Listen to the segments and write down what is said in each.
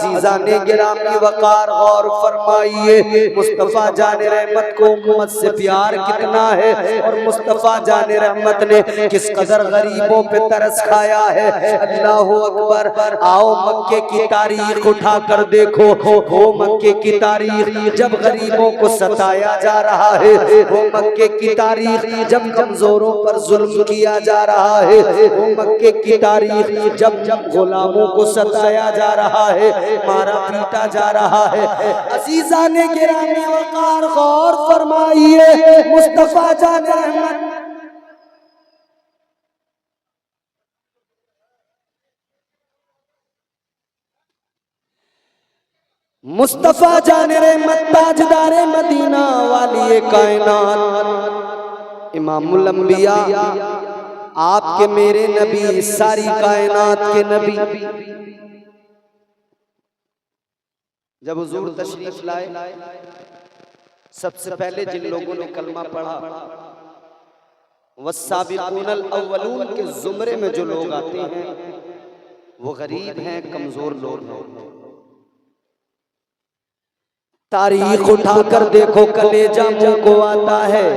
अजीजान गिरामी वकार गौर फरमाइए, मुस्तफ़ा जाने रहमत को उम्मत से प्यार कितना है और मुस्तफ़ा जाने रहमत ने किस कदर गरीबों पे तरस खाया है। अल्लाहु अकबर। आओ मक्के की तारीख उठा कर देखो, वो मक्के की तारीख जब गरीबों को सताया जा रहा है, वो मक्के की तारीख जब कमजोरों पर जुल्म किया जा रहा है, वो मक्के की तारीख जब गुलामों को सताया जा रहा है, मारा पीटा जा रहा है। अज़ीज़ाने गिरामी वक़ार गौर फरमाइए, मुस्तफ़ा जान रहमत मुस्तफ़ा जाने रहमत ताजदारे मदीना वाली कायनात इमामुल अंबिया, आपके मेरे नबी सारी कायनात के नबी, जब हुजूर तशरीफ लाए सबसे पहले जिन लोगों ने कलमा पढ़ा, वस्साबिकूनल अव्वलून के जुमरे में जो लोग आते हैं वो गरीब हैं, कमजोर लोग हैं। तारीख उठाकर देखो, कलेजा मुंह को आता है।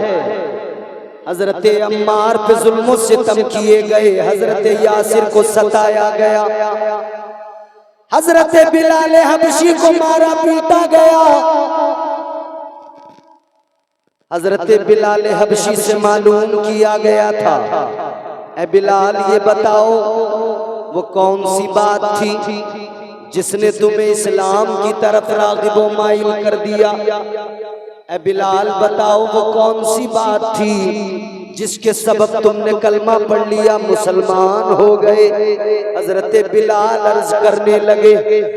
हजरत अम्मार पे जुल्म सितम किए गए, हजरत यासिर को सताया गया, हजरत बिलाल हबशी को मारा पीटा गया। हजरत बिलाल हबशी से मालूम किया गया था, ए बिलाल ये बताओ वो कौन सी बात थी जिसने तुम्हें इस्लाम की तरफ राग़िब माइल कर दिया। ए बिलाल बताओ वो कौन सी बात थी जिसके सबब तुमने कलमा पढ़ लिया, मुसलमान हो गए। हजरत बिलाल अर्ज करने लगे,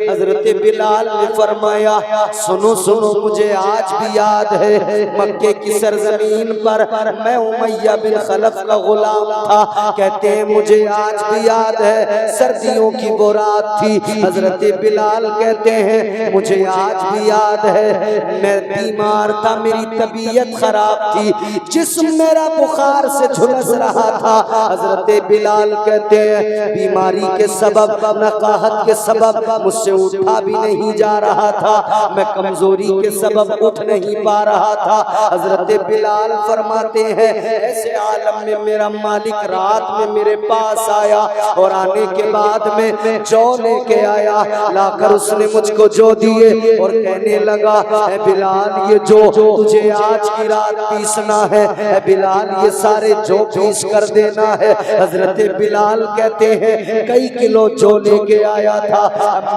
हजरत बिलाल ने फरमाया सुनो सुनो, मुझे आज भी याद है मक्के की सरजमीन पर मैं उमैया बिन खलफ का गुलाम था। कहते हैं मुझे आज भी याद है सर्दियों की वो रात थी। हजरत बिलाल कहते हैं मुझे आज भी याद है मैं बीमार था, मेरी तबीयत खराब थी, जिस्म मेरा बुखार से झुलस रहा था। हजरत बिलाल कहते हैं बीमारी के सबब, नकाहत के सबब मुझसे उठा भी नहीं जा रहा था, मैं कमजोरी के सबब उठ नहीं पा रहा था। हजरत बिलाल फरमाते हैं ऐसे आलम में मेरा मालिक रात में मेरे पास आया और आने के बाद में जौ लेके आया, लाकर उसने मुझको जौ दिए और कहने लगा ए बिलाल ये जो तुझे आज की रात पीसना है, ए बिलाल ये सारे जो पीस कर देना है। हजरत बिलाल कहते हैं कई किलो जो लेके आया था,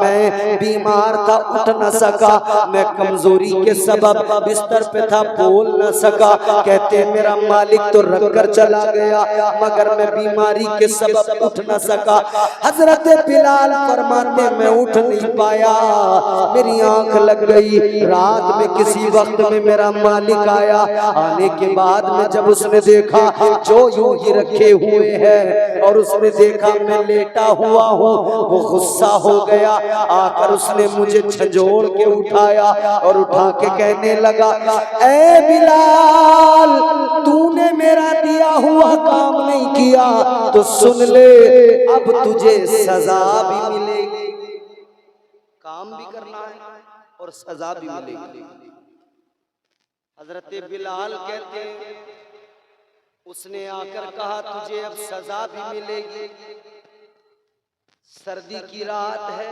मैं बीमार था, उठ न सका, मैं कमजोरी के सबब बिस्तर पे था, बोल न सका। कहते मेरा मालिक तो रख कर चला गया मगर मैं बीमारी के सबब उठ न सका। हजरत बिलाल फरमाते मैं उठ नहीं पाया, मेरी आंख लग गई। रात में किसी वक्त में मेरा मालिक आया, आने के बाद में जब उसने देखा जो यूं ही रखे हुए हैं और उसने देखा मैं लेटा हुआ हूँ, वो गुस्सा हो गया। आकर उसने मुझे झंझोड़ के उठाया और उठा के कहने लगा ए बिलाल तूने मेरा दिया हुआ काम नहीं किया तो सुन ले अब तुझे सजा भी मिलेगी। काम भी करना है और सजा भी मिलेगी। हजरत बिलाल कहते हैं उसने आकर कहा तुझे अब सजा भी मिलेगी, सर्दी की रात है।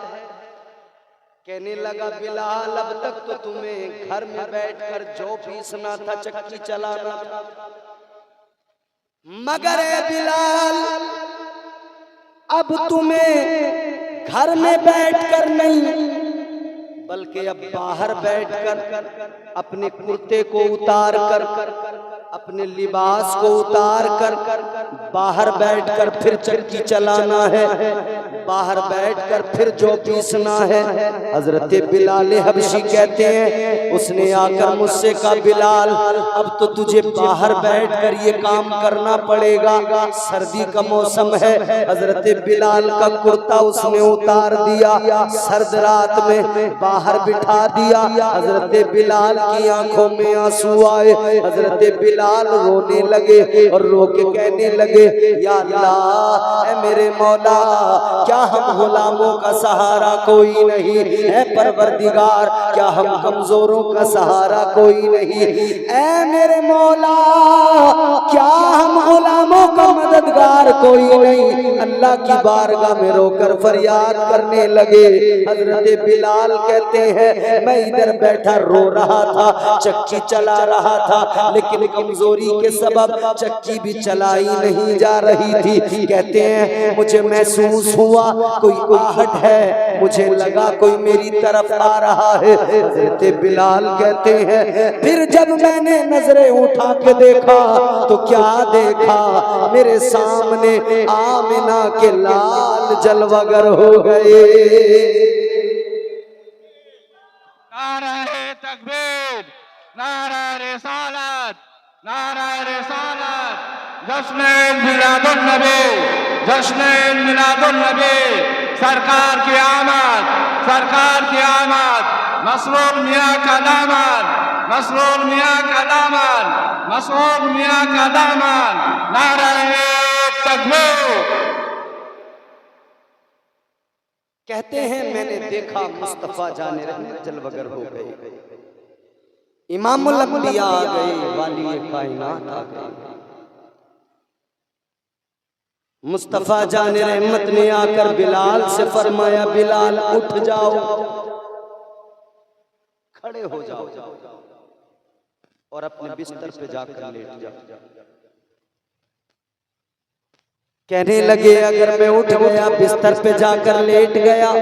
कहने लगा बिलाल अब तक तो तुम्हें घर में बैठकर जौ पीसना था, चक्की चलाना था, मगर ए बिलाल अब तुम्हें घर में बैठकर नहीं बल्कि अब बाहर बैठकर अपने कुर्ते को उतार कर, अपने लिबास को उतार कर बाहर बैठकर फिर चक्की चलाना है, बाहर बैठकर फिर जो पीसना है। हजरत बिलाल हबशी कहते हैं उसने आकर मुझसे कहा बिलाल अब तो तुझे बाहर बैठकर ये काम करना पड़ेगा, सर्दी का मौसम है। हजरत बिलाल का कुर्ता उसने उतार दिया, सर्द रात में बाहर बिठा दिया। हजरत बिलाल की आंखों में आंसू आए। हजरत बिलाल बिलाल रोने लगे और रो के कहने लगे, या अल्लाह, ऐ मेरे मौला, क्या हम गुलामों का सहारा कोई नहीं है? परवरदिगार, क्या हम कमजोरों का सहारा कोई नहीं? ऐ मेरे मौला, क्या हम गुलामों का मददगार कोई नहीं? अल्लाह की बारगाह में रोकर फरियाद करने लगे। हजरत बिलाल कहते हैं, मैं इधर बैठा रो रहा था, चक्की चला रहा था, लेकिन कमजोरी के सबब चक्की भी चलाई नहीं जा रही थी। कहते हैं, मुझे महसूस हुआ कोई आहट है, मुझे लगा कोई मेरी तरफ आ रहा है। हजरत बिलाल कहते हैं, फिर जब मैंने नजरें उठा के देखा तो क्या देखा, मेरे सामने आमिना के लाल जलवागर हो गए। नारे तकबीर, नारे रिसालत, नारे रिसालत, जश्न मिलादुन नबी, जश्न मिलादुन नबी, सरकार की आमद, सरकार की आमद, मसरूर मियाँ का दामन, मसरूर मियाँ का दामन, मसरूर मियाँ का दामन, नारे तकबीर। कहते हैं, मैंने देखा मुस्तफा जाने रहमत जलवगर हो गए, इमामुल अंबिया आ गए, वाली कायनात आ गए। मुस्तफा जाने रहमत ने आकर बिलाल से फरमाया, बिलाल उठ जाओ, खड़े हो जाओ और अपने बिस्तर पे जाकर लेट जाओ। कहने लगे, अगर मैं उठ गया, बिस्तर पे जाकर लेट गया,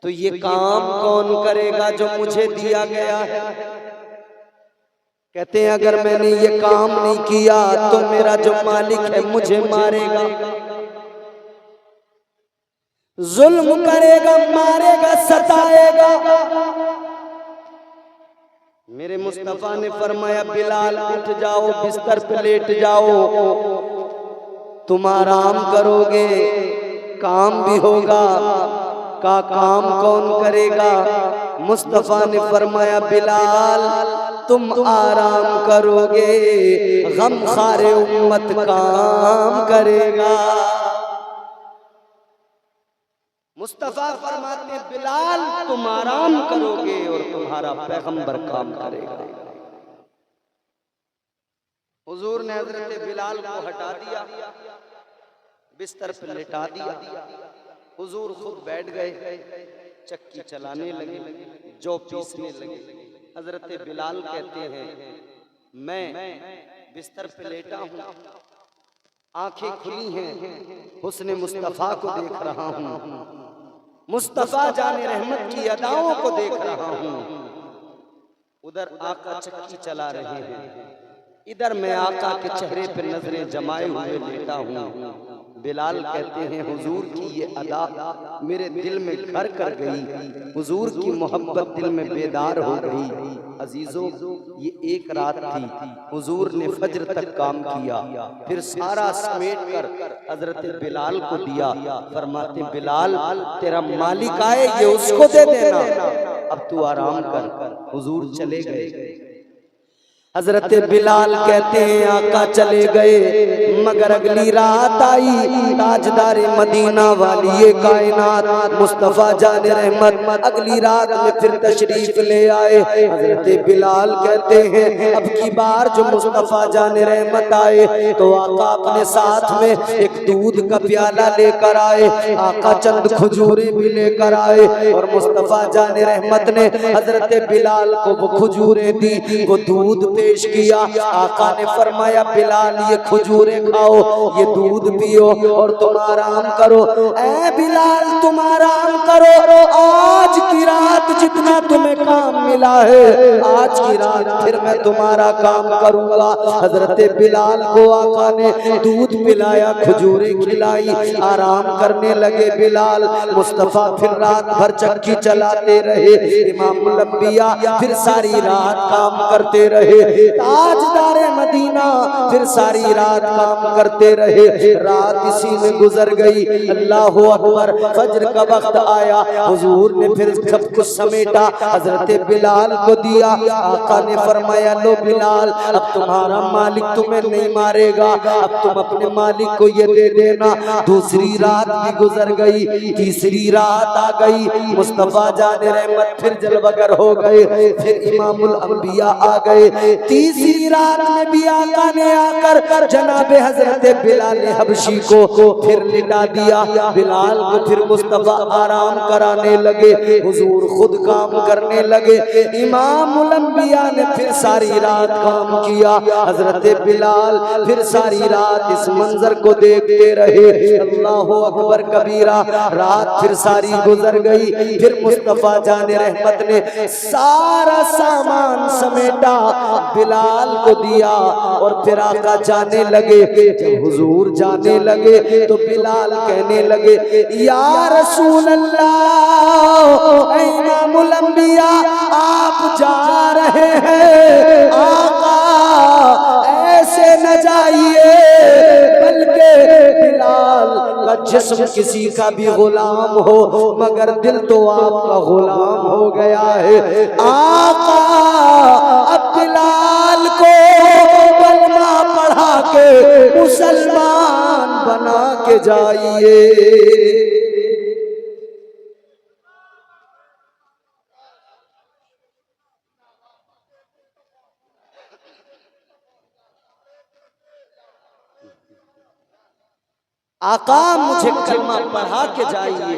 तो ये काम कौन करेगा जो मुझे दिया गया है? कहते हैं, अगर मैंने ये काम नहीं किया तो मेरा जो मालिक है मुझे मारेगा, जुल्म करेगा, मारेगा, सताएगा। मेरे मुस्तफा ने फरमाया, बिलाल उठ जाओ, बिस्तर पे लेट जाओ, तुम आराम करोगे, काम भी होगा। का काम कौन करेगा? मुस्तफा ने फरमाया, बिलाल तुम आराम करोगे, गम खारे उम्मत काम करेगा। मुस्तफा फरमाते, बिलाल तुम आराम करोगे और तुम्हारा पैगंबर काम करेगा। हुजूर ने हजरत बिलाल को हटा दिया, बिस्तर पर लिटा दिया। हुजूर खुद बैठ गए, चक्की चलाने लगे, जौ पीसने लगे। हजरत बिलाल कहते हैं, मैं बिस्तर पे लेटा हूँ, आंखें खुली हैं, हुस्ने मुस्तफा को देख रहा हूँ, मुस्तफा जाने रहमत की अदाओं को देख रहा हूँ। उधर आका चक्की चला रहे हैं, इधर मैं आका के चेहरे पे नजरें जमाए हुए लेटा हूँ। बिलाल कहते हैं, हुजूर की ये अदा मेरे दिल में घर कर गई, हुजूर की मोहब्बत दिल में बेदार हो गई। अजीजों, ये एक रात थी, हुजूर ने फज्र तक काम किया, फिर सारा समेट कर हजरत बिलाल को दिया। फरमाते, बिलाल तेरा मालिक आए, ये उसको दे देना, अब तू आराम कर। हुजूर चले गए। हजरत बिलाल कहते हैं, आका चले गए, मगर अगली रात आई, ताजदारे मदीना वाली ये कायनात मुस्तफा जाने रहमत अगली रात में फिर तशरीफ ले आए। हजरत बिलाल कहते हैं, अब की बार जो मुस्तफा जाने रहमत आए तो आका अपने साथ में एक दूध का प्याला लेकर आए, आका चंद खजूरें भी लेकर आए और मुस्तफा जाने रहमत ने हजरत बिलाल को वो खजूरें दी, वो दूध पेश किया। आका ने फरमाया, बिलाल ये खजूरें खाओ, ये दूध पियो और तुम आराम करो। ऐ बिलाल तुम आराम करो, आज की रात जितना तुम्हें काम मिला है, आज की रात फिर मैं तुम्हारा काम करूंगा। हजरत बिलाल को आका ने दूध पिलाया, खजूरें खिलाई, आराम करने लगे बिलाल। मुस्तफा फिर रात भर चक्की चलाते रहे, इमामुल अंबिया फिर सारी रात काम करते रहे, ताजदारे मदीना फिर सारी रात काम करते रहे। रात इसी में गुजर गई। अल्लाह हू अकबर, फज्र का वक्त आया, हुजूर ने फिर सब कुछ समेटा, हजरत बिलाल को दिया। आका ने फरमाया लो बिलाल, अब तुम्हारा मालिक तुम्हें नहीं मारेगा, अब तुम अपने मालिक को ये दे देना। दूसरी रात भी गुजर गई, तीसरी रात आ गई, मुस्तफा जाने रहमत फिर जलवगर हो गए, फिर इमामुल अंबिया आ गए। तीसरी रात में भी आका ने आकर जनाबे हजरत बिलाल हबशी को फिर लिटा दिया। बिलाल को फिर मुस्तफा आराम कराने लगे, हुजूर खुद काम करने लगे। इमामुल अंबिया ने फिर सारी रात काम किया, हजरत बिलाल फिर सारी रात इस मंजर को देखते रहे। अल्लाहु अकबर कबीरा। रात फिर सारी गुजर गई, फिर मुस्तफा जाने रहमत ने सारा सामान समेटा, बिलाल को दिया और फिर आका जाने लगे। जब हुजूर जाने लगे तो बिलाल कहने लगे या रसूल अल्लाह, इमामुल अंबिया आप जा रहे हैं, आका ऐसे न जाइए, बल्कि बिलाल का जिस्म किसी का भी गुलाम हो मगर दिल तो आपका गुलाम हो गया है। आका अब बिलाल को कलमा पढ़ा के मुसलमान बना के जाइए। आका मुझे कलमा पढ़ा के जाइए,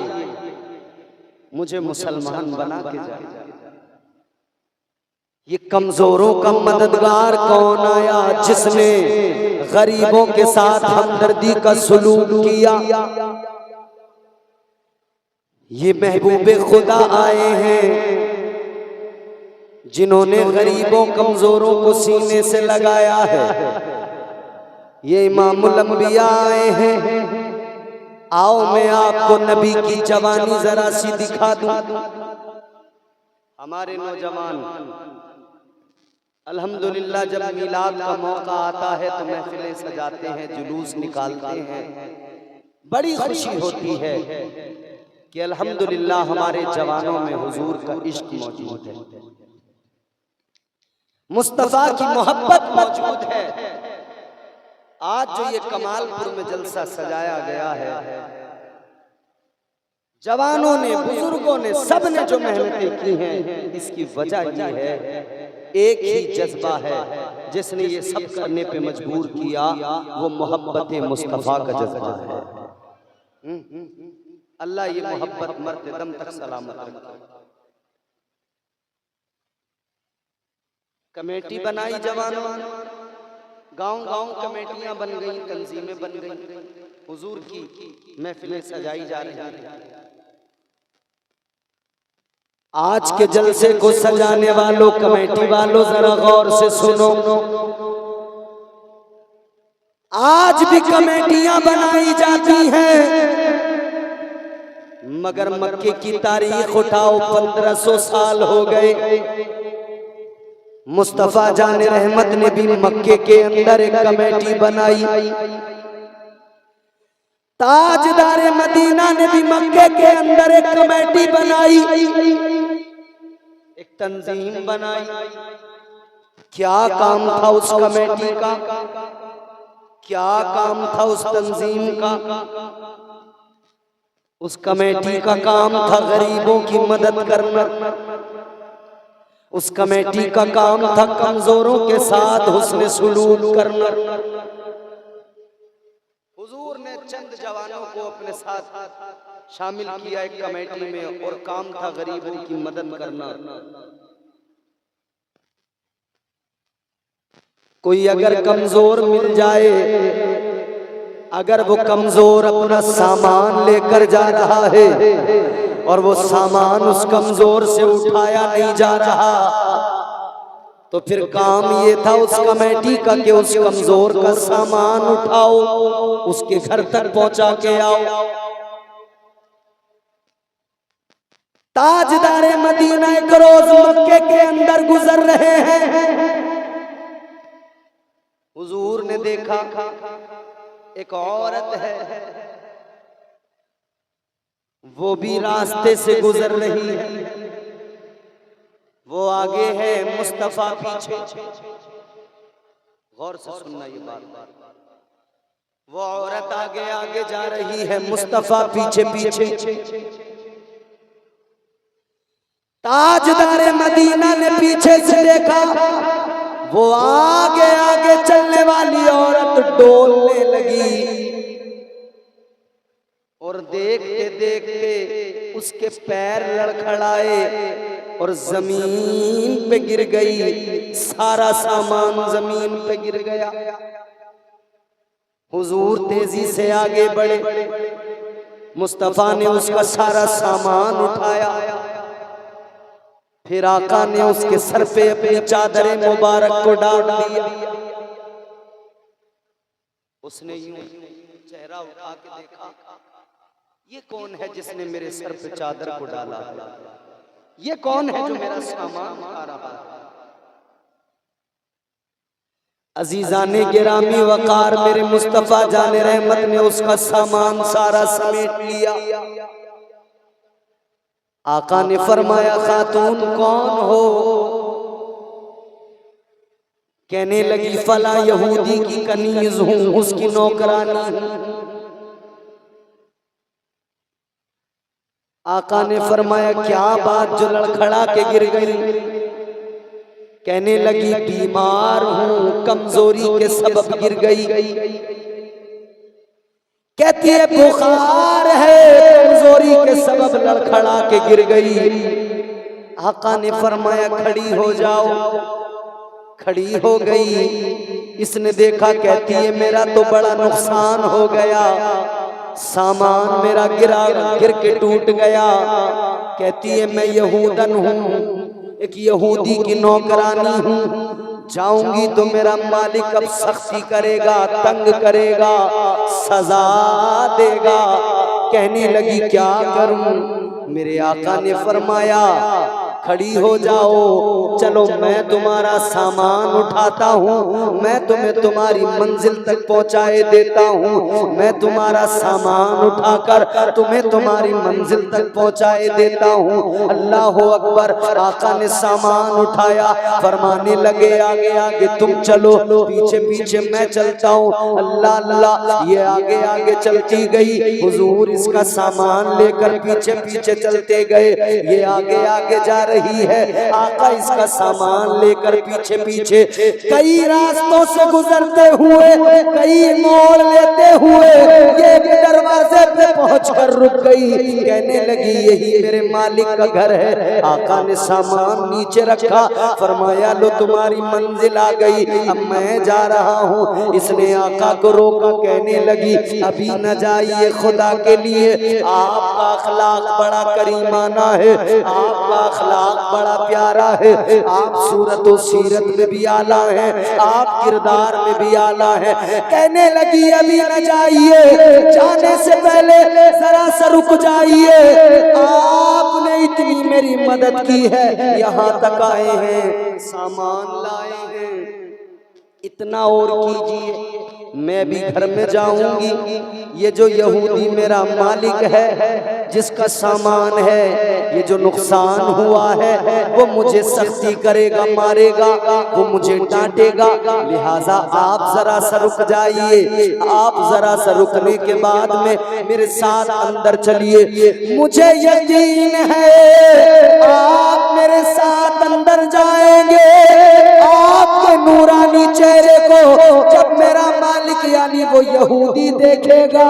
मुझे मुसलमान बना के जाइए। ये कमजोरों का मददगार कौन आया जिसने गरीबों के साथ हमदर्दी का सलूक किया? ये महबूबे खुदा आए हैं जिन्होंने गरीबों कमजोरों को सीने से लगाया है। ये इमामुल अंबिया आए हैं। आओ मैं आपको नबी की जवानी जरा सी दिखा दूं। हमारे नौजवान अल्हम्दुलिल्लाह जब मिलाद का मौका आता है तो महफिलें सजाते हैं, जुलूस निकालते हैं, बड़ी खुशी होती है कि अल्हम्दुलिल्लाह हमारे जवानों में हुजूर का इश्क मौजूद है, मुस्तफा की मोहब्बत मौजूद है। आज जो ये कमालपुर में जलसा सजाया गया है, जवानों ने, बुजुर्गों ने, सब ने जो मेहनतें की हैं, इसकी वजह ये है, एक ही जज्बा है जिसने ये सब करने पे मजबूर किया, वो मोहब्बत मुस्तफा का जज्बा है। अल्लाह ये मोहब्बत मरते दम तक सलामत रखे। कमेटी बनाई जवानों, गांव-गांव कमेटियां बन गई, तंजीमें बन गई, हुजूर की महफिलें सजाई जा रही हैं। आज के जलसे को सजाने वालों, कमेटी वालों, जरा गौर से सुनो। आज भी कमेटियां बनाई जाती हैं, मगर मक्के की तारीख उठाओ, 1500 साल हो गए। मुस्तफा जाने रहमत ने भी मक्के के अंदर एक कमेटी बनाई। ताजदारे मदीना ने भी मक्के के अंदर एक कमेटी बनाई, एक तंजीम बनाई। क्या काम था उस कमेटी का? क्या काम था उस तंजीम का? उस कमेटी का काम था गरीबों की मदद करना। उस कमेटी का काम था कमजोरों के साथ हुस्न सुलूक करना। हुजूर ने चंद जवानों को अपने साथ शामिल किया एक कमेटी में, और काम था गरीबों की मदद करना। कोई अगर कमजोर मिल जाए, अगर वो कमजोर अपना सामान लेकर जा रहा है और वो सामान उस कमजोर से उठाया नहीं जा रहा, तो फिर काम ये था उस कमेटी का कि उस कमजोर का सामान उठाओ, उसके घर तक पहुंचा के आओ। ताजदारे मदीना एक रोज मक्के के अंदर गुजर रहे हैं। हुजूर ने देखा एक औरत है, वो भी रास्ते से गुजर रही है। वो आगे है मुस्तफा पीछे। गौर से सुनना ये बात। वो औरत आगे आगे जा रही है, मुस्तफा पीछे पीछे। ताजदारे मदीना ने पीछे से देखा, वो आगे आगे चलने वाली औरत डोलने लगी और देखते देखते उसके पैर लड़खड़ाए और जमीन पे गिर गई। सारा सामान जमीन पे गिर गया। हुजूर तेजी से आगे बढ़े, मुस्तफा ने उसका सारा सामान उठाया। फिर आका ने उसके सर पे अपनी चादर मुबारक को डाल दिया। उसने यूं चेहरा उठा के देखा, ये कौन है जिसने मेरे सर पे चादर को डाला? ये कौन है जो मेरा सामान उठा रहा है? अजीजाने गिरामी वकार मेरे मुस्तफा जाने रहमत ने उसका सामान सारा समेट लिया। आका ने फरमाया, खातून कौन हो? कहने लगी, फला यहूदी की कनीज हूं, उसकी नौकरानी। आका ने फरमाया, क्या बात जो लड़खड़ा के गिर गई? कहने लगी, बीमार हूं, कमजोरी के सबब गिर गई। कहती है, बुखार है, कमजोरी के सबब लड़खड़ा के गिर गई। आका ने फरमाया, खड़ी हो जाओ। खड़ी हो गई। इसने देखा, कहती है, मेरा तो बड़ा नुकसान हो गया, सामान मेरा गिर के टूट गया। कहती है, मैं यहूदन हूँ, एक यहूदी की नौकरानी हूँ। जाऊंगी तो मेरा मालिक अब सख्ती करेगा, तंग करेगा, सजा देगा। कहने लगी, क्या करूं? मेरे आका ने फरमाया, खड़ी हो जाओ, चलो मैं तुम्हारा सामान उठाता हूँ, मैं तुम्हें तुम्हारी मंजिल तक पहुँचाए देता हूँ। मैं तुम्हारा सामान उठाकर तुम्हें तुम्हारी मंजिल तक पहुँचाए देता हूँ। अल्लाह अकबर। आका ने सामान उठाया, फरमाने लगे, आगे आगे तुम चलो, पीछे पीछे मैं चलता हूँ। अल्लाह अल्लाह, ये आगे आगे चलती गई। हुजूर इसका सामान लेकर पीछे पीछे चलते गए। ये आगे आगे जा रही है, आका इसका सामान लेकर पीछे पीछे। कई रास्तों से गुजरते हुए, कई मोड़ लेते हुए ये दरवाजे पे पहुंचकर रुक गई। कहने लगी, यही मेरे मालिक का घर है। आका ने सामान नीचे रखा, फरमाया, लो तुम्हारी मंजिल आ गई, अब मैं जा रहा हूँ। इसने आका को रोका, कहने लगी, अभी न जाइए, खुदा के लिए आपका अखलाक बड़ा करीमाना है, आपका अखलाक बड़ा प्यारा है, आप सूरत और सीरत में भी आला हैं, आप किरदार में भी आला हैं। कहने लगी, अभी न जाइए, जाने से पहले जरा सा रुक जाइए, आपने इतनी मेरी मदद की है, यहाँ तक आए हैं, सामान लाए हैं, इतना और कीजिए, मैं भी घर में जाऊंगी। ये जो यहूदी मेरा मालिक है, जिसका सामान है, ये जो नुकसान हुआ है, वो मुझे सख्ती करेगा, मारेगा, वो मुझे डांटेगा। लिहाजा आप जरा सा रुक जाइए। आप जरा सा रुकने के बाद में मेरे साथ अंदर चलिए। मुझे यकीन है आप मेरे साथ अंदर जाएंगे, आपके नूरानी चेहरे को जब मेरा मालिक यानी वो यहूदी देखेगा,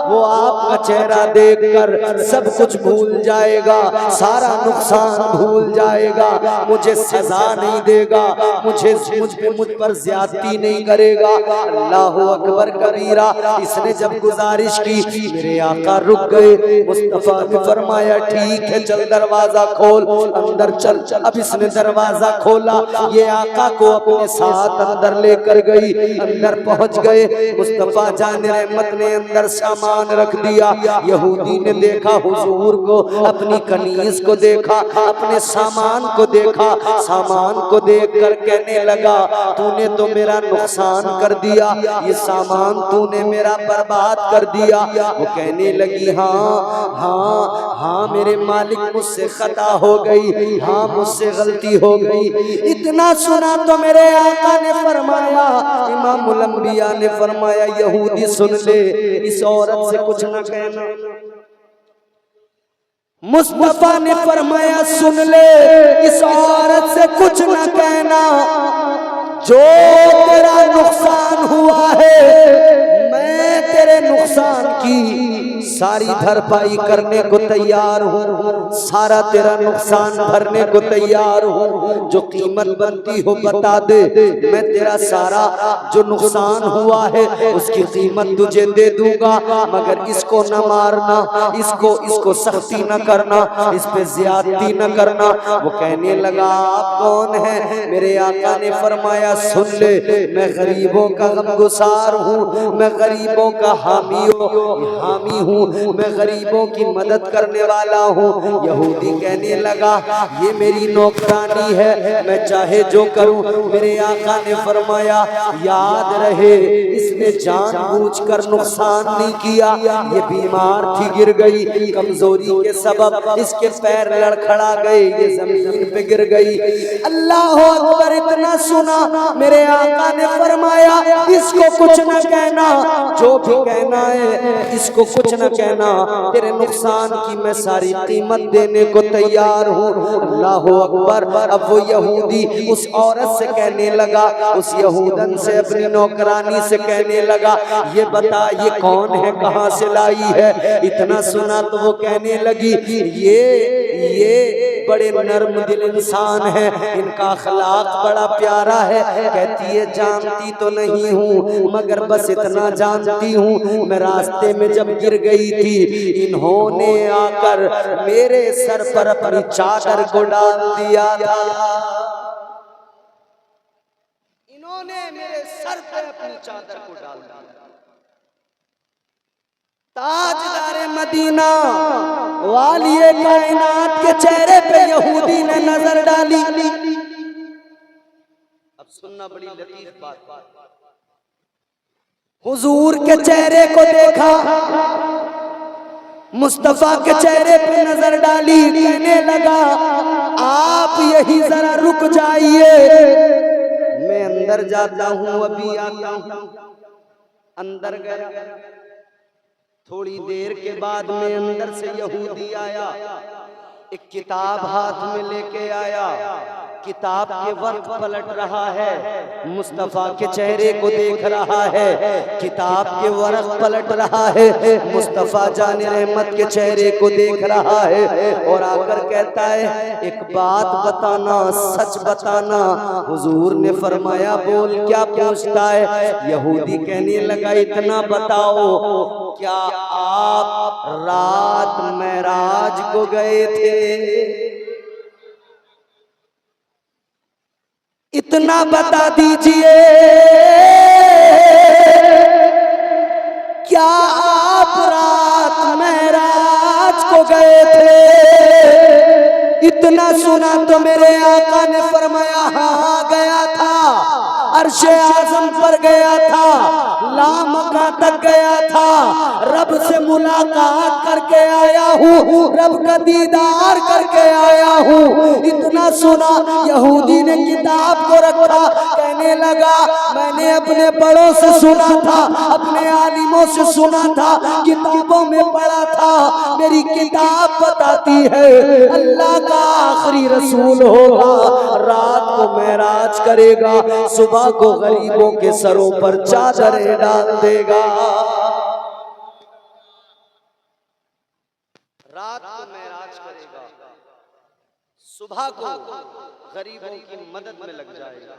वो आपका चेहरा देखकर सब कुछ भूल जाएगा, सारा नुकसान भूल जाएगा, मुझे सजा नहीं देगा, मुझ पर ज्यादती नहीं करेगा। अल्लाह अकबर कबीरा। इसने जब गुजारिश की, मेरे आका रुक गए। मुस्तफा ने फरमाया, ठीक है, चल दरवाजा खोल, अंदर चल। अब इसने दरवाजा खोला, ये आका को अपने साथ अंदर लेकर गई। अंदर पहुंच गए, मुस्तफा जान रहमत ने अंदर सामान रख दिया। यहूदी ने देखा हुजूर को, अपनी कनीज को देखा, अपने सामान को देखा। सामान को देख कर कहने लगा, तूने तो मेरा नुकसान कर दिया, ये सामान तूने मेरा बर्बाद कर दिया। वो कहने लगी, हाँ हाँ हाँ मेरे मालिक, मुझसे खता हो गई, हाँ मुझसे गलती हो गई। इतना सुना तो मेरे आका ने फरमाया, इमामुल अंबिया ने फरमाया, यहूदी सुन ले, इस औरत से कुछ न कहना। मुस्तफा ने फरमाया, सुन ले, इस औरत से कुछ न कहना। जो तेरा नुकसान हुआ है, मैं तेरे नुकसान की सारी भरपाई करने को तैयार हूँ, सारा तेरा नुकसान भरने को तैयार हूँ। जो कीमत बनती हो बता दे, मैं तेरा सारा जो नुकसान हुआ है उसकी कीमत तुझे दे दूंगा, मगर इसको न मारना, इसको सख्ती न करना, इस पे ज्यादती न करना। वो कहने लगा, आप कौन है? मेरे आका ने फरमाया, सुन ले, मैं गरीबों का गमगुसार हूँ, मैं गरीबों का हामी हूँ, मैं गरीबों की मदद करने वाला हूँ। यहूदी कहने लगा, ये मेरी नौकरानी है, मैं चाहे जो करूँ। मेरे आका ने फरमाया, याद रहे, इसने जानबूझकर नुकसान नहीं किया, ये बीमार थी, गिर गई, कमजोरी के सबब इसके पैर लड़खड़ा गए, ये जमीन पे गिर गई। अल्लाह अकबर। इतना सुना मेरे आका ने फरमाया, इसको कुछ न कहना, जो भी कहना है इसको कुछ न कहना, तेरे नुकसान की मैं सारी कीमत देने को तैयार हूँ। अल्लाह अकबर। अब वो यहूदी उस औरत से कहने लगा, उस यहूदन से, अपनी नौकरानी से कहने लगा, ये बता, ये कौन है, कहाँ से लाई है? इतना सुना तो वो कहने लगी, ये बड़े नर्म दिल इंसान है, इनका अखलाक बड़ा प्यारा है। कहती है, जानती तो नहीं हूँ, मगर बस इतना जानती हूँ, मैं रास्ते में जब गिर गई थी, इन्होंने आकर मेरे सर पर अपनी चादर को डाल दिया था, इन्होंने मेरे सर पर अपनी चादर को डाल दिया। ताजदारे मदीना वालिए कायनात के चेहरे पे यहूदी ने नजर डाली। अब सुनना बड़ी लतीफ बात, हुजूर के चेहरे को देखा, मुस्तफा के चेहरे पे नजर डाली, कहने लगा, आप यही जरा रुक जाइए, मैं अंदर जाता हूँ, अभी आता हूँ। अंदर गया, थोड़ी देर के बाद में अंदर से यहूदी आया, एक किताब हाथ में लेके आया, किताब के वर्क पलट रहा है, मुस्तफा के चेहरे को देख रहा है, किताब के वर्क पलट रहा है, मुस्तफा जान रहमत के चेहरे को देख रहा है, और आकर कहता है, एक बात बताना, सच बताना। हुजूर ने फरमाया, बोल, क्या पूछता है? यहूदी कहने लगा, इतना बताओ, क्या आप रात मेराज को गए थे? इतना बता दीजिए, क्या आप रात मेराज को गए थे? इतना सुना तो मेरे आका ने फरमाया, हाँ गया था, अर्शे आज़म पर गया था, लामका तक गया था, रब से मुलाकात करके आया हूँ, रब का दीदार करके आया हूँ। इतना सुना, यहूदी ने किताब को रखा, कहने लगा, मैंने अपने बड़ों से सुना था, अपने आलिमों से सुना था, किताबों में पढ़ा था, मेरी किताब बताती है, अल्लाह का आखिरी रसूल होगा, रात को मेराज करेगा, सुबह को गरीबों के सरों पर चादरें डाल देगा। रात को मेराज करेगा, सुबह को गरीबों की मदद में लग जाएगा।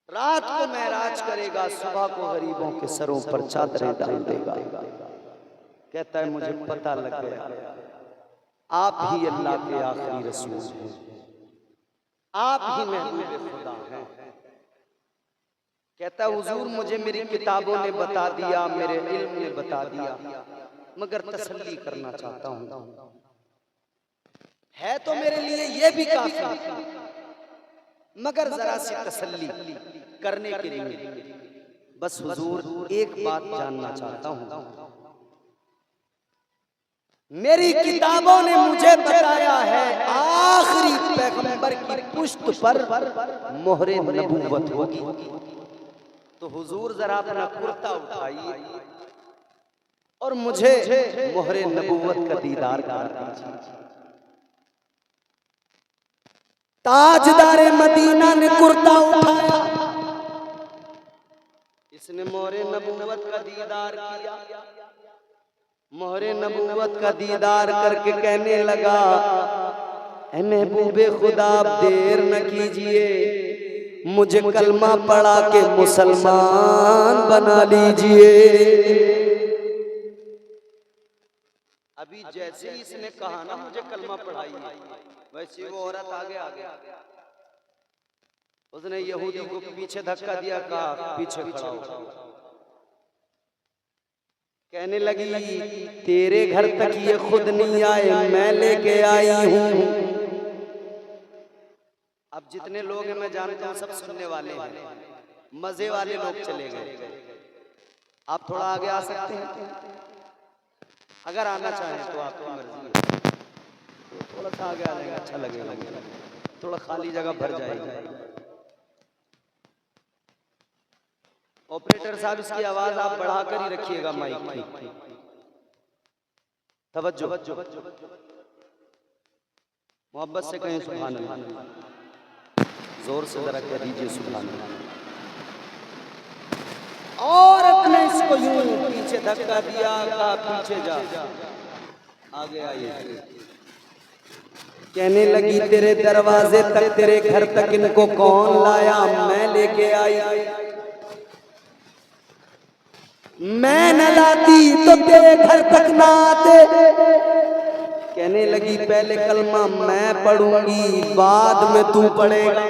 रात को मेराज करेगा, सुबह को गरीबों के सरों पर चादरें डाल देगा। कहता है, मुझे पता लग गया, आप ही अल्लाह के आखिरी रसूल हैं, आप ही महबूब खुदा हैं। कहता हुजूर मुझे मेरी किताबों ने बता दिया, मेरे इल्म ने बता दिया, मगर तसल्ली करना चाहता हूँ, है तो मेरे लिए ये भी काफी, मगर जरा सी तसल्ली करने के लिए बस हुजूर एक बात जानना चाहता हूँ। मेरी किताबों ने मुझे बताया है आखिरी पैगंबर की पुश्त पर मोहरे नबूवत होगी, तो हुजूर जरा अपना कुर्ता उठाइए और मुझे मोहरे नबूवत का दीदार करा दीजिए। ताजदारे मदीना ने कुर्ता उठाया, इसने मोहरे नबूवत का दीदार किया। मोहरे नबूवत का दीदार करके कहने लगा, ऐ महबूबे खुदा देर न कीजिए, मुझे कलमा पढ़ा के मुसलमान बना लीजिए। अभी जैसे ही इसने कहा ना मुझे कलमा पढ़ाइए, वैसे वो औरत आगे आ गया। उसने यहूदी को पीछे धक्का दिया, कहा पीछे खड़ा हो। कहने लगी तेरे घर तक ये खुद नहीं आए, मैं लेके आई हूं। अब जितने लोग हैं मैं जानता हूं सब सुनने वाले हैं, मजे वाले लोग चले गए। आप थोड़ा आगे आ सकते हैं, अगर आना चाहें तो आपकी मर्जी है। थोड़ा सा आगे आ जाएगा, अच्छा लगेगा, थोड़ा खाली जगह भर जाएगी। ऑपरेटर साहब इसकी आवाज आप बढ़ाकर ही रखिएगा माइक की। तवज्जो, मोहब्बत से कहें सुभान अल्लाह, जोर से जरा कह दीजिए सुभान अल्लाह। औरत ने इसको यूं पीछे धक्का दिया, कहा पीछे जा, आगे आइए। कहने लगी तेरे दरवाजे तक, तेरे घर तक इनको कौन लाया? मैं लेके आई। मैं न लाती तो तेरे घर तक ना आते। कहने लगी पहले कलमा मैं पढ़ूंगी, बाद में तू पढ़ेगा।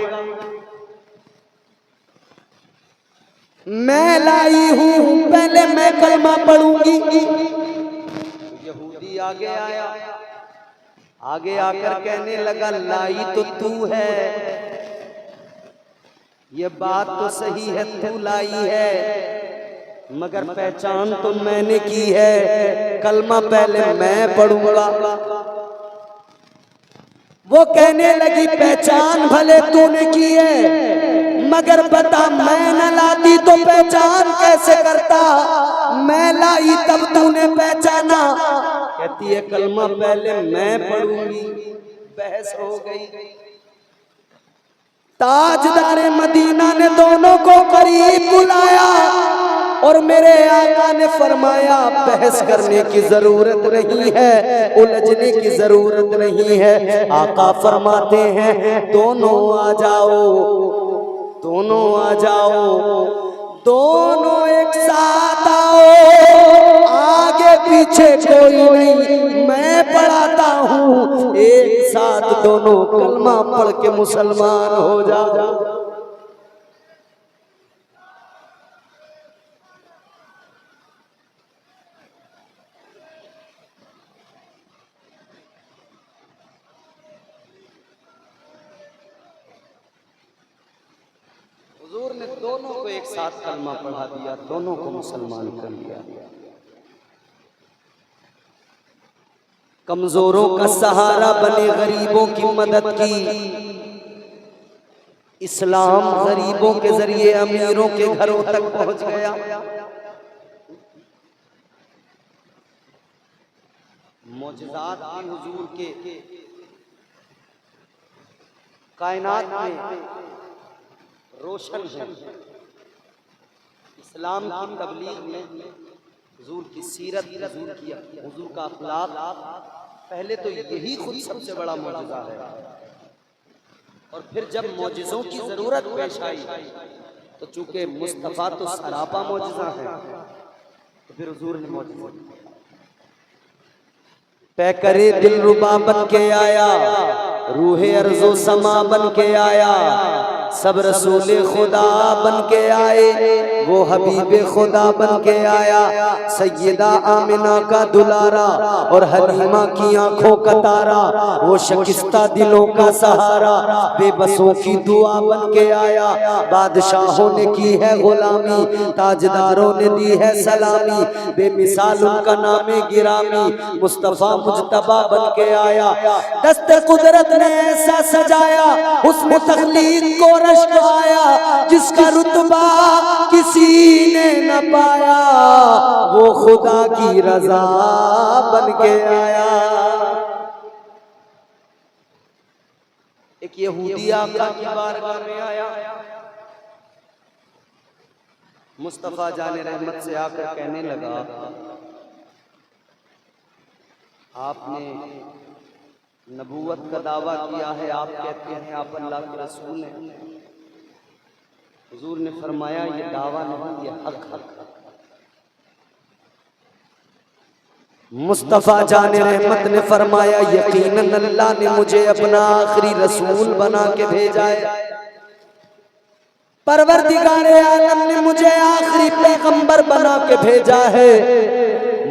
मैं लाई हूं, पहले मैं कलमा पढ़ूंगी। यहूदी आगे आया, आगे आकर कहने लगा लाई तो तू है, ये बात तो सही है तू लाई है, मगर पहचान तो मैंने की है, कलमा पहले मैं पढ़ूंगा। वो कहने लगी पहचान भले तूने की है, मगर बता मैं न लाती तो पहचान कैसे करता? मैं लाई तब तूने पहचाना। कहती है कलमा पहले मैं पढ़ूंगी। बहस हो गई। ताजदारे मदीना ने दोनों को करीब बुलाया और मेरे आका ने फरमाया बहस करने की जरूरत नहीं है, उलझने की जरूरत नहीं है। आका फरमाते हैं दोनों आ जाओ, दोनों आ जाओ, दोनों एक साथ आओ, आगे पीछे कोई नहीं, मैं पढ़ाता हूँ, एक साथ दोनों कलमा पढ़ के मुसलमान हो जाओ। हुजूर ने दोनों को एक साथ कलमा पढ़ा दिया, दोनों को मुसलमान कर लिया। कमजोरों का सहारा बने, गरीबों की मदद की। इस्लाम गरीबों के जरिए अमीरों के घरों तक पहुंच गया। मौजज़ात भी हुजूर के कायनात में रोशन है। इस्लाम की तबलीग में हुजूर की सीरत, हुजूर का अखलाक, पहले तो यही खुद सबसे बड़ा मौजज़ा है। और फिर जब मौजज़ों की जरूरत पेश आई तो चूंकि मुस्तफ़ा तो सरापा मौजज़ा है, तो फिर हुजूर ने मौजज़ा तय करे दिल रुबा बन के आया, रूहे अर्ज़ो समा बन के आया, सब रसूले खुदा बन के आए, वो हबीबे खुदा बन के आया, सैयदा आमिना का दुलारा और हलीमा की आंखों का तारा, वो शकिस्ता दिलों का सहारा, बेबसों की दुआ बन के आया। बादशाहों ने की है गुलामी, ताजदारों ने दी है सलामी, बेमिसाल उनका नामे गिरामी, मुस्तफा मुजतबा बन के आया। दस्ते कुदरत ने ऐसा सजाया, उसमें तख्लीक को रश्क आया, जिसका रुतबा किसी ने न पाया, वो खुदा की रजा बन के आया। एक यहूदी आका की बारगाह में आया, मुस्तफा जाने रहमत से आकर कहने लगा, आपने नबूवत का दावा किया है, आप कहते हैं आप अल्लाह के रसूल हैं। हुजूर ने फरमाया ये दावा नहीं, ये हक हक। मुस्तफा जाने रहमत ने फरमाया यकीनन अल्लाह ने मुझे अपना आखिरी रसूल बना के भेजा है, परवरदिगारे आलम ने मुझे आखिरी पैगंबर बना के भेजा है।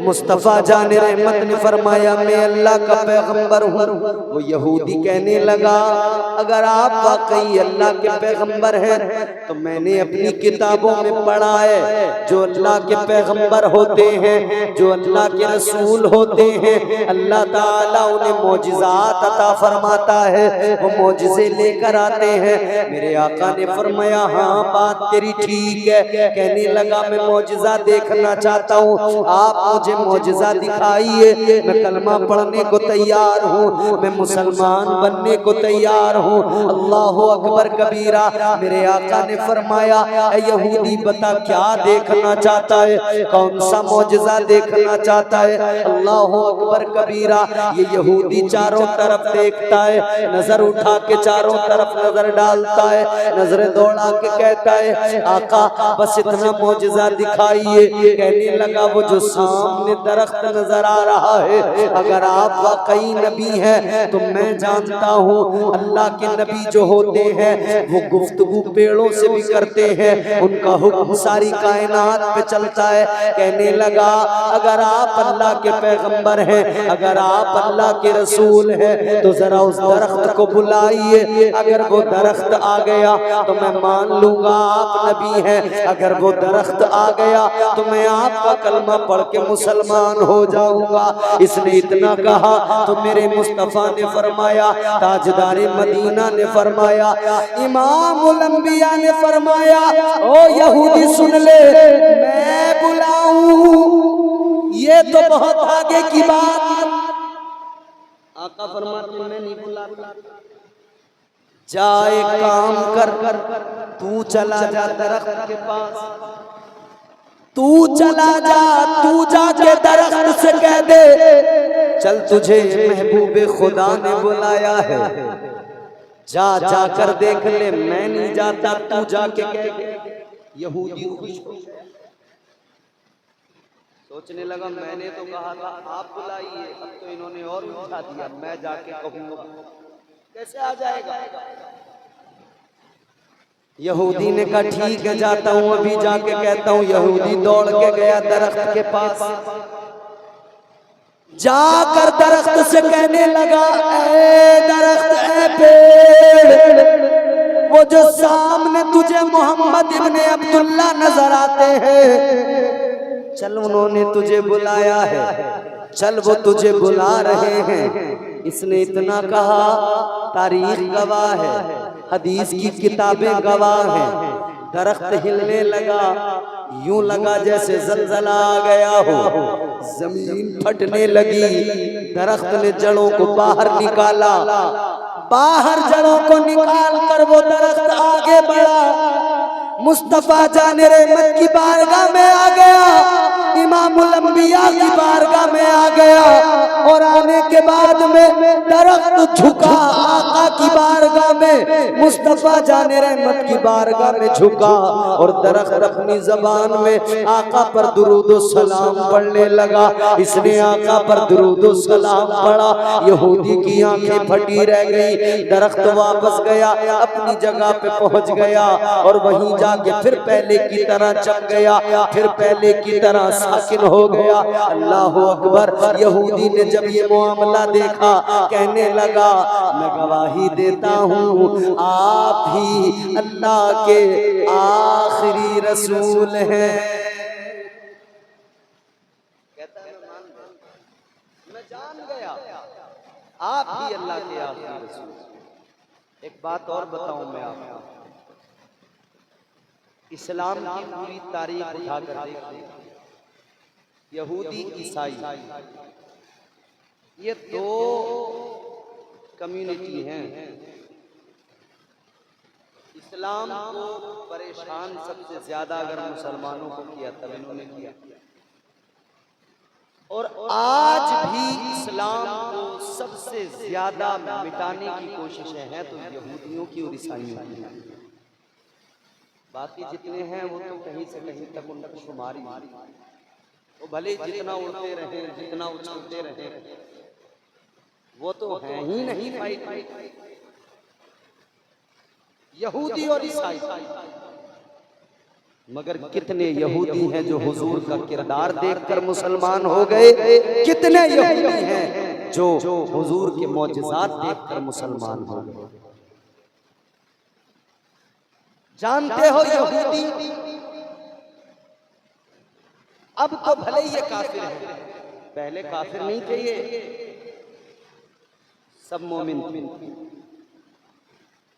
मुस्तफा जाने रहमत ने फरमाया मैं अल्लाह का पैगंबर हूँ। वो यहूदी कहने लगा अगर आप वाकई अल्लाह के पैगंबर हैं तो मैंने अपनी किताबों में पढ़ा है जो अल्लाह के पैगंबर होते हैं, जो अल्लाह के रसूल होते हैं, अल्लाह ताला उन्हें मौजिज़ात अता फरमाता है, वो मौजिज़े लेकर आते हैं। मेरे आका ने फरमाया हाँ बात तेरी ठीक है। कहने लगा मैं मौजिज़ा देखना चाहता हूँ, आप मुझे मौजिज़ा दिखाइए, मैं कलमा पढ़ने को तैयार हूँ, मैं मुसलमान बनने को तैयार हूँ। अल्लाह अकबर कबीरा। मेरे आका ने फरमाया ऐ यहूदी बता क्या देखना चाहता है, कौन सा मौजिज़ा देखना चाहता है। अल्लाह अकबर कबीरा। ये यहूदी चारों तरफ देखता है, नजर उठा के चारों तरफ नजर डालता है, नजर दौड़ा के कहता है आका बस इतना मौजिज़ा दिखाइए। कहने लगा वो जो सामने दरख्त नजर आ रहा है, अगर आप वाकई नबी हैं तो मैं जानता हूँ अल्लाह के नबी जो होते हैं वो गुफ्तगू पेड़ों से भी करते हैं, उनका हुक्म सारी कायनात पे चलता है। कहने लगा अगर आप अल्लाह के पैगंबर हैं, अगर आप अल्लाह के रसूल हैं तो जरा उस दरख्त को बुलाइए, अगर वो दरख्त आ गया तो मैं मान लूंगा आप नबी हैं, अगर वो दरख्त आ गया तो मैं आपका कलमा पढ़ के मुसलमान हो जाऊंगा। इसने इतना कहा तो मेरे मुस्तफा ने फरमाया, ताजदारे मदीना ने फरमाया, इमामुल अंबिया ने फरमाया ओ यहूदी सुन ले, मैं बुलाऊं ये तो बहुत आगे की बात। आका फरमाते मैं नहीं बुलाता, जा एक काम कर, तू चला जा दरख्त के पास, तू चला जा, तू जाके दरख्त से कह दे चल तुझे महबूबे खुदा ने बुलाया है, जा जाकर देख ले, मैं नहीं जाता, तू जाके कह दे। यहूदी खुश सोचने लगा मैंने तो कहा था आप बुलाइए, अब तो इन्होंने और उठा दिया, मैं जाके कहूंगा कैसे आ जाएगा। यहूदी ने कहा ठीक है जाता हूँ, अभी जाके कहता हूँ। यहूदी दौड़ के गया दरख्त के पास, जाकर दरख्त से कहने लगा ऐ दरख्त ऐ पेड़, वो जो सामने तुझे मोहम्मद इब्ने अब्दुल्ला नजर आते हैं, चल उन्होंने तुझे बुलाया है, चल वो तुझे बुला रहे हैं। इसने इतना कहा, तारीख गवाह है, हदीस की किताबें गवाह हैं। दरख्त हिलने लगा, यूं लगा जैसे जलजला आ गया हो, जमीन फटने लगी। दरख्त ने जड़ों को बाहर निकाला, बाहर जड़ों को निकाल कर वो दरख्त आगे बढ़ा, मुस्तफा जाने रहमत की बारगाह में आ गया, इमामुल अंबिया की बारगाह में आ गया। और आने के बाद में दरख्त झुका आका की बारगाह में, में मुस्तफा जाने रहमत की बारगाह में झुका और दरख्त अपनी जबान में आका पर दुरूद सलाम पढ़ने लगा। इसने आका पर दुरूद सलाम पढ़ा, यहूदी की आंखें फटी रह गई। दरख्त वापस गया, अपनी जगह पे पहुंच गया और वहीं जाके फिर पहले की तरह चल गया, फिर पहले की तरह साकिन हो गया। अल्लाह अकबर। यहूदी ने जब ये मामला देखा कहने लगा, मैं गवाही देता हूँ आप ही अल्लाह के आखिरी रसूल हैं। कहता है मैं जान गया आप ही अल्लाह के आखिरी रसूल। एक बात और बताऊं मैं आपको, इस्लाम की पूरी तारीख उठाकर देखिए, यहूदी ईसाई ये दो कम्युनिटी हैं। इस्लाम को परेशान सबसे ज्यादा अगर मुसलमानों को किया तब इन्होंने किया, और आज भी इस्लाम को सबसे ज्यादा मिटाने की कोशिशें हैं तो यहूदियों की और ईसाइयों की। बाकी जितने हैं वो तो कहीं से कहीं तक उनकी शुमारी, वो भले जितना उड़ते रहे जितना उछलते रहे वो तो है ही नहीं भाई। यहूदी और ईसाई, मगर कितने यहूदी हैं जो हुजूर का किरदार देखकर मुसलमान हो गए, कितने यहूदी हैं जो हुजूर के मौजिज़ात देखकर मुसलमान हो गए। जानते हो यहूदी अब तो भले ये काफिर है, पहले काफिर नहीं थे, ये सब मोमिन थे।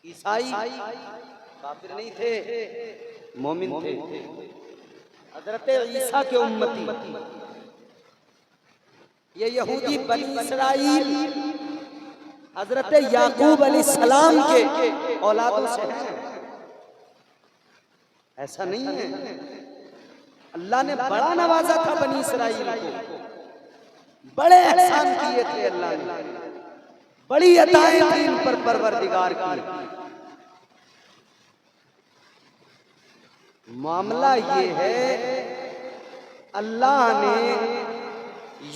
ईसाई काफिर नहीं थे, मोमिन थे। हजरत ईसा के उम्मती ये यहूदी बनी इस्राइल हजरत याकूब अलैहिस्सलाम के औलादों से हैं। ऐसा नहीं है, अल्लाह ने बड़ा नवाजा था बनी इस्राइल को, बड़े एहसान किए थे अल्लाह ने, बड़ी अताएं थी इन पर परवरदिगार की। मामला ये है, अल्लाह ने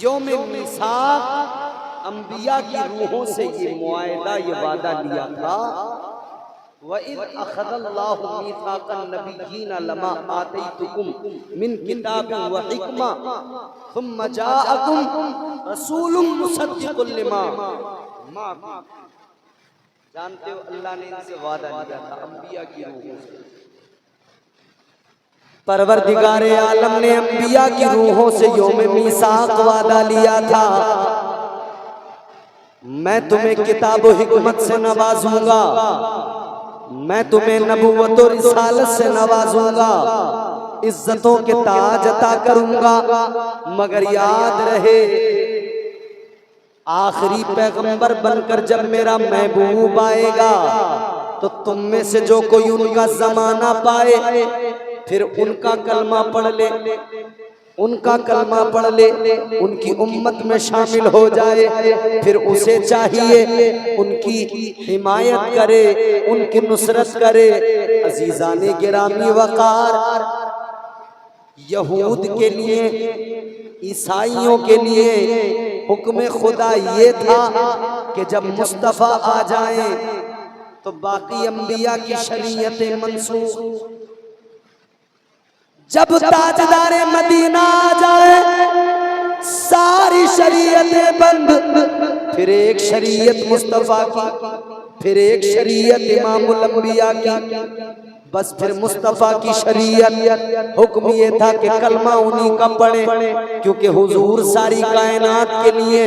यौम मीसाक अंबिया की रूहों से ये मुआहदा, ये वादा लिया था, वइज़ अख़ज़ल्लाहु मीसाक़न नबिय्यीन लमा आतैतुकुम मिन किताबिन व हिक्मा सुम्मा जाअकुम रसूलुम मुसद्दिक़ुल लिमा माअकुम। जानते हो अल्लाह ने इनसे वादा लिया था अंबिया की रूहों से। परवरदिगारे आलम ने अंबिया की रूहों से यौम मीसाक वादा लिया था, मैं तुम्हें किताब व हिकमत से नवाजूंगा, मैं तुम्हें नबुव्वत और रिसालत से नवाजूंगा, इज्जतों के ताज अता करूंगा। मगर याद रहे आखिरी पैगंबर बनकर जब मेरा महबूब आएगा तो तुम में से जो कोई उनका जमाना पाए फिर उनका कलमा पढ़ ले, उनका कलमा पढ़ ले, उनकी उम्मत में शामिल हो जाए, फिर उसे चाहिए उनकी हिमायत करे, उनकी नुसरत करे। अजीजाने गिरामी वकार, यहूद के लिए, ईसाइयों के लिए हुक्म खुदा ये था कि जब मुस्तफ़ा आ जाए तो बाकी अंबिया की शरीयतें मंसूख, जब ताजदारे मदीना आ जाए सारी शरीयतें बंद, फिर एक शरीयत मुस्तफा की, फिर एक शरीयत इमामुल अंबिया की, बस फिर मुस्तफा की शरीयत। हुक्म ये था कि कलमा उन्हीं का पढ़े, क्योंकि हुजूर सारी कायनात के लिए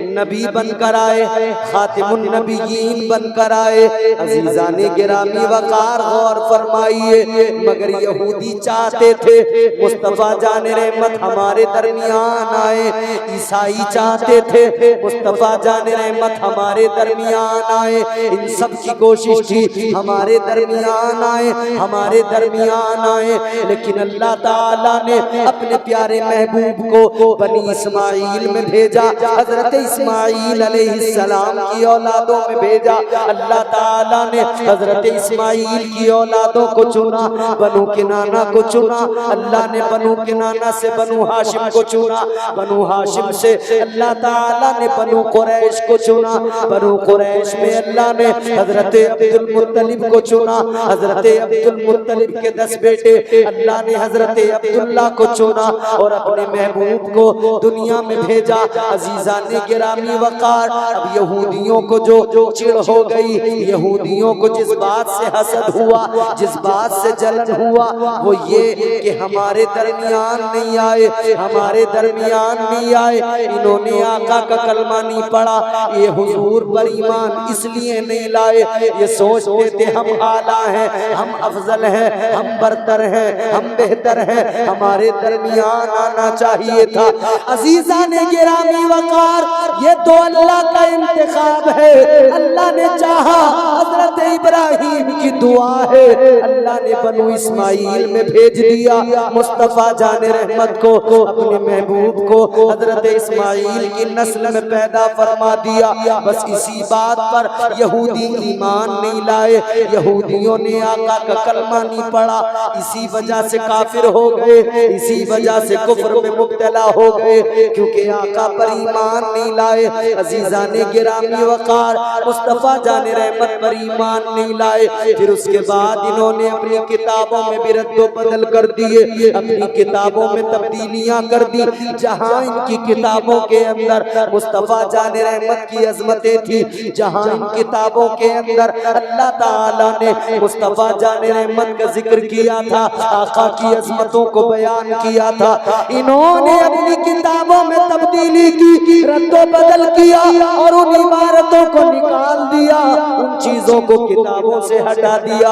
नबी बनकर आए, खातिमुन नबिय्यीन बनकर आए। अजीजाने गिरामी वकार गौर फरमाइए, मगर यहूदी चाहते थे मुस्तफा जाने रहमत हमारे दरमियान आए, ईसाई चाहते थे मुस्तफा जाने रहमत हमारे दरमियान आए। इन सब की कोशिश थी हमारे दरमियान आए, हमारे दरमियान आए, लेकिन अल्लाह ताला ने अपने प्यारे महबूब को बनी इस्माइल में भेजा, हजरत इस्माइल अलैहिस्सलाम की औलादों में भेजा। अल्लाह ताला ने हजरत इस्माइल की औलादों को चुना, बनु किनाना को चुना। अल्लाह ने बनु किनाना से बनु हाशिम को चुना, बनु हाशिम से अल्लाह ताला ने बनु कुरैश को चुना, बनु कुरैश में अल्लाह ने हजरत अब्दुल मुत्तलिब को चुना। हजरत अब्दुल मुत्तलिब के 10 बेटे, अल्लाह ने हजरत अब्दुल्ला को चुना और अपने महबूब को दुनिया में भेजा। अजीजा ने गिरामी वकार, अब यहूदियों को जो चिढ़ हो गई, यहूदियों को जिस बात से हसद हुआ, जिस बात से जलन हुआ, वो ये कि हमारे दरमियान नहीं आए, हमारे दरमियान नहीं आए। इन्होंने आका का कलमा नहीं पढ़ा, ये हुजूर पर ईमान इसलिए नहीं लाए, ये सोचते थे हम आला हैं, हम अफजल हैं, हम बरतर हैं, हम बेहतर हैं, हमारे दरमियान आना चाहिए था। अजीजा ने गिरामी वकार, ये तो अल्लाह का इंतखाब है, अल्लाह ने चाहा, हजरत इब्राहिम की दुआ है, अल्लाह ने बनु इस्माइल में भेज दिया मुस्तफा जाने रहमत को, अपने महबूब को हजरत इस्माइल की नस्ल में पैदा फरमा दिया। बस इसी बात पर यहूदी ईमान नहीं लाए, यहूदियों ने आका का कलमा नहीं पढ़ा, इसी वजह से काफिर हो गए, इसी वजह से कुफ्र में मुब्तला हो गए, क्योंकि आका पर ईमान नहीं लाए। अजीजा ने गिरामी वकार मुस्तफा जाने रहमत पर ईमान नहीं लाए। फिर उसके बाद इन्होंने अपनी किताबों में भी रद्दो बदल कर दिए, अपनी किताबों में तब्दीलियां कर दी। जहां इनकी किताबों के अंदर मुस्तफा जाने रहमत की अजमतें थी, जहां इन किताबों के अंदर अल्लाह ताला ने मुस्तफा जाने रहमत का जिक्र किया था, आका की अजमतों को बयान किया था, इन्होंने अपनी किताबों में तब्दीली की, रद्दो बदल किया और उन इबारतों को निकाल दिया, उन चीजों को किताबों से हटा दिया।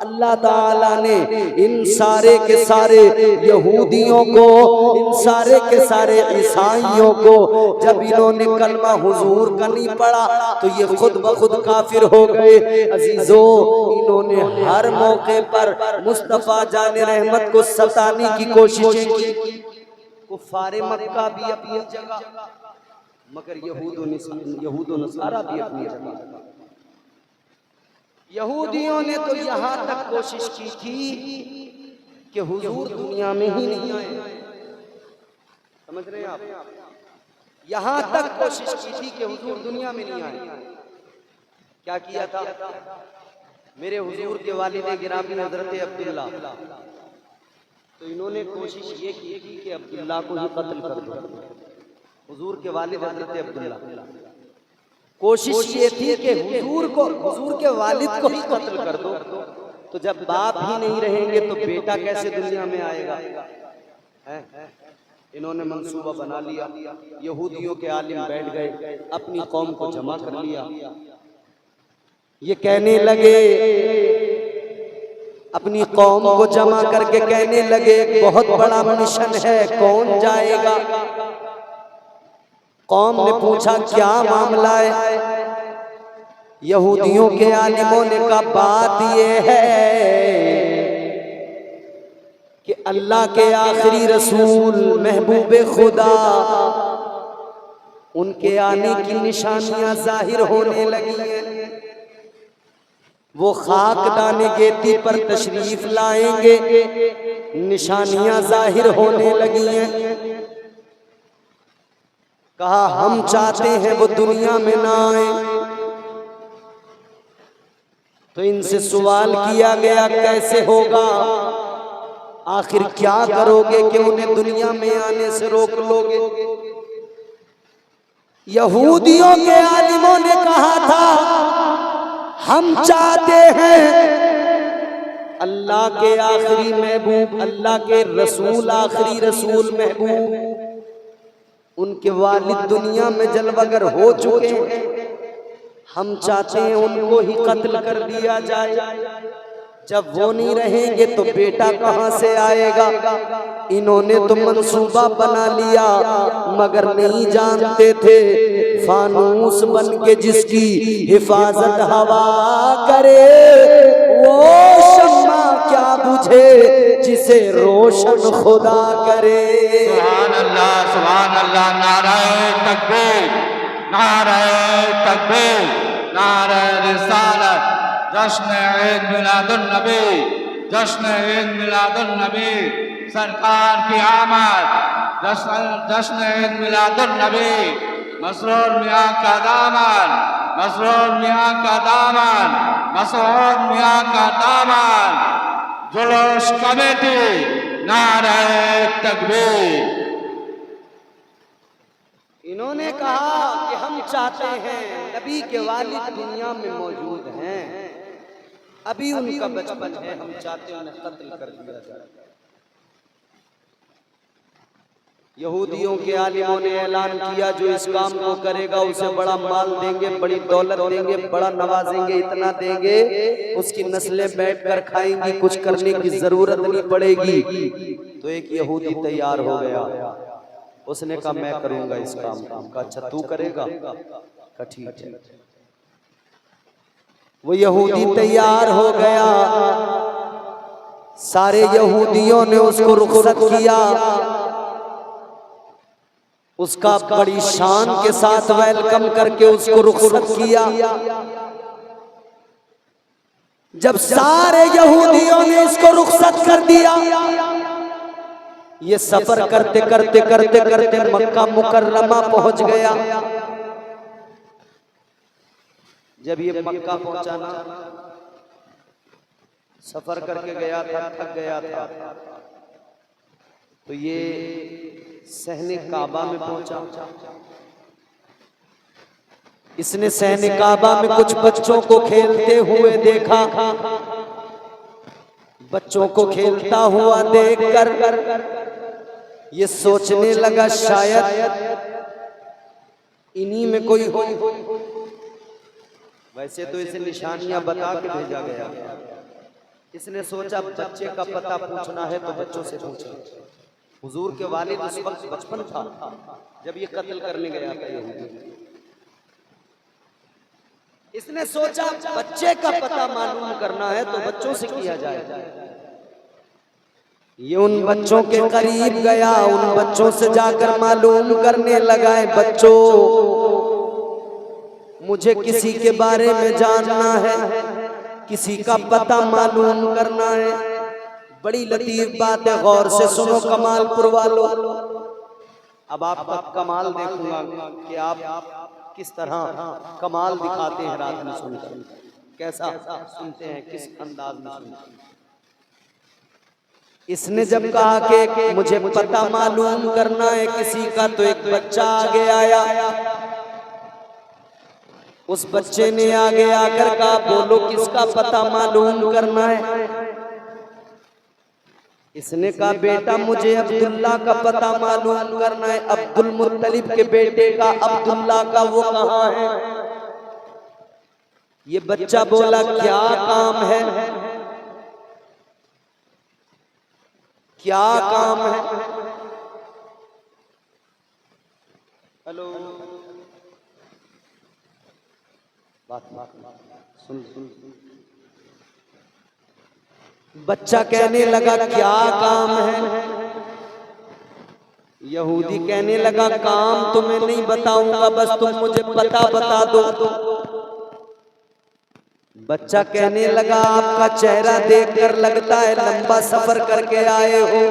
अल्लाह ताला ने इन सारे के सारे यहूदियों को, इन सारे के सारे ईसाइयों को, जब इन्होंने कलमा हुजूर का नहीं पढ़ा तो ये खुद ब खुद काफिर हो गए। अजीजों, इन्होंने हर मौके पर मुस्तफा जाने रहमत को सताने की कोशिशें की। कुफारे मक्का भी अपनी जगह, मगर यहूद व नसारा भी अपनी जगह। यहूदियों ने तो यहाँ तक कोशिश की थी कि हुजूर दुनिया में ही नहीं आए, समझ रहे हैं आप? यहाँ तक कोशिश की थी कि हुजूर दुनिया में नहीं आए। क्या किया था? मेरे हुजूर के वालिद गिरामी हजरत अब्दुल्ला, तो इन्होंने कोशिश ये की थी कि अब्दुल्ला को ही कत्ल कर दो। हुजूर के वालिद हजरत अब्दुल्ला, कोशिश ये थी कि हुजूर के वालिद को ही कत्ल कर दो, तो जब बाप ही नहीं रहेंगे तो बेटा कैसे दुनिया में आएगा? इन्होंने मंसूबा बना लिया। यहूदियों के आलिम बैठ गए, अपनी कौम को जमा कर लिया। ये कहने लगे, अपनी कौम को जमा करके कहने लगे, बहुत बड़ा मिशन है, कौन जाएगा? कौम ने पूछा क्या मामला है? यहूदियों के आलिमों ने कहा बात ये है कि अल्लाह के आखिरी रसूल महबूबे खुदा, उनके आने की निशानियां जाहिर होने लगी हैं। वो खाकदाने गेती पर तशरीफ लाएंगे, निशानियां जाहिर होने लगी हैं। कहा हम चाहते हैं वो दुनिया में ना आए। तो इनसे सवाल किया गया कैसे होगा, आखिर क्या करोगे कि उन्हें दुनिया में आने से रोक लोगे? यहूदियों के आलिमों ने कहा था हम चाहते हैं अल्लाह के आखिरी महबूब, अल्लाह के रसूल, आखिरी रसूल महबूब, उनके वालिद दुनिया में जलवगर हो चुके हैं, हम चाहते हैं उनको ही कत्ल कर दिया जाए। जब वो नहीं रहेंगे तो बेटा कहां से आएगा? इन्होंने तो मंसूबा बना लिया, मगर नहीं जानते थे फानूस बन के जिसकी हिफाजत हवा करे, वो शम्मा क्या बुझे जिसे रोशन खुदा करे। सुभान अल्लाह, सुभान अल्लाह, नाराए तकबीर, नाराए तकबीर, नाराए रिसालत, जश्न ईद मिलादुन नबी, जश्न ईद मिलादुन नबी, सरकार की आमद, जश्न ईद मिलादुन नबी, मसरूर मियाँ का दामन, मसरूर मियाँ का दामन, मसरूर मियाँ का दामन, जुलूस कमेटी, नाराए तकबीर। इन्होंने कहा कि हम चाहते हैं नबी के वालिद दुनिया में मौजूद हैं, अभी उनका बचपन है, हम चाहते हैं उन्हें कत्ल कर दिया जाए। यहूदियों के आलिमों ने ऐलान किया जो इस काम को करेगा उसे बड़ा माल देंगे, बड़ी दौलत देंगे, बड़ा नवाजेंगे, इतना देंगे उसकी नस्लें बैठकर खाएंगी, कुछ करने की जरूरत नहीं पड़ेगी। तो एक यहूदी तैयार हो गया, उसने कहा मैं करूंगा इस काम का। अच्छा तू करेगा? कहा ठीक है। वो यहूदी तैयार हो गया, सारे यहूदियों ने उसको रुखसत किया, उसका बड़ी शान के साथ वेलकम करके उसको रुखसत किया। जब सारे यहूदियों ने उसको रुखसत कर दिया, ये सफर करते करते करते करते मक्का मुकर्रमा पहुंच गया। जब ये मक्का पहुंचा ना, सफर करके गया था, थक गया था, तो ये सहने काबा में पहुंचा। इसने सहने काबा में कुछ बच्चों को खेलते हुए देखा। बच्चों को खेलता हुआ देखकर ये सोचने लगा शायद इन्हीं में कोई हो। वैसे तो इसे निशानियां बता के भेजा गया। इसने सोचा बच्चे का पता पूछना है तो बच्चों से पूछा। हुजूर के वालिद उस वक्त बचपन था जब ये कत्ल करने गया था यहूदी। इसने सोचा बच्चे का पता मालूम करना है तो बच्चों से किया जाए। ये उन बच्चों के करीब गया, उन बच्चों से जाकर मालूम करने लगा, बच्चों मुझे किसी के बारे में जानना है, किसी का पता मालूम करना है। बड़ी लतीफ बात है, गौर से सुनो कमालपुर वालों। अब आपका कमाल देखूंगा कि आप किस तरह कमाल दिखाते हैं रात में सुनकर, कैसा सुनते हैं, किस अंदाज में सुनते हैं। इसने जब कहा कि मुझे पता मालूम करना है किसी का, तो एक बच्चा आगे आया। उस बच्चे ने आगे आकर कहा बोलो किसका पता मालूम करना है। इसने कहा बेटा मुझे अब्दुल्ला का पता मालूम करना है, अब्दुल मुत्तलिब के बेटे का अब्दुल्ला का वो कहाँ है। ये बच्चा बोला क्या काम है, क्या काम है। हेलो बात सुन। बच्चा कहने लगा क्या काम है। यहूदी कहने लगा काम तुम्हें नहीं बताऊंगा, बस तुम मुझे पता बता दो। बच्चा कहने लगा आपका चेहरा देखकर लगता है लंबा सफर करके आए हो।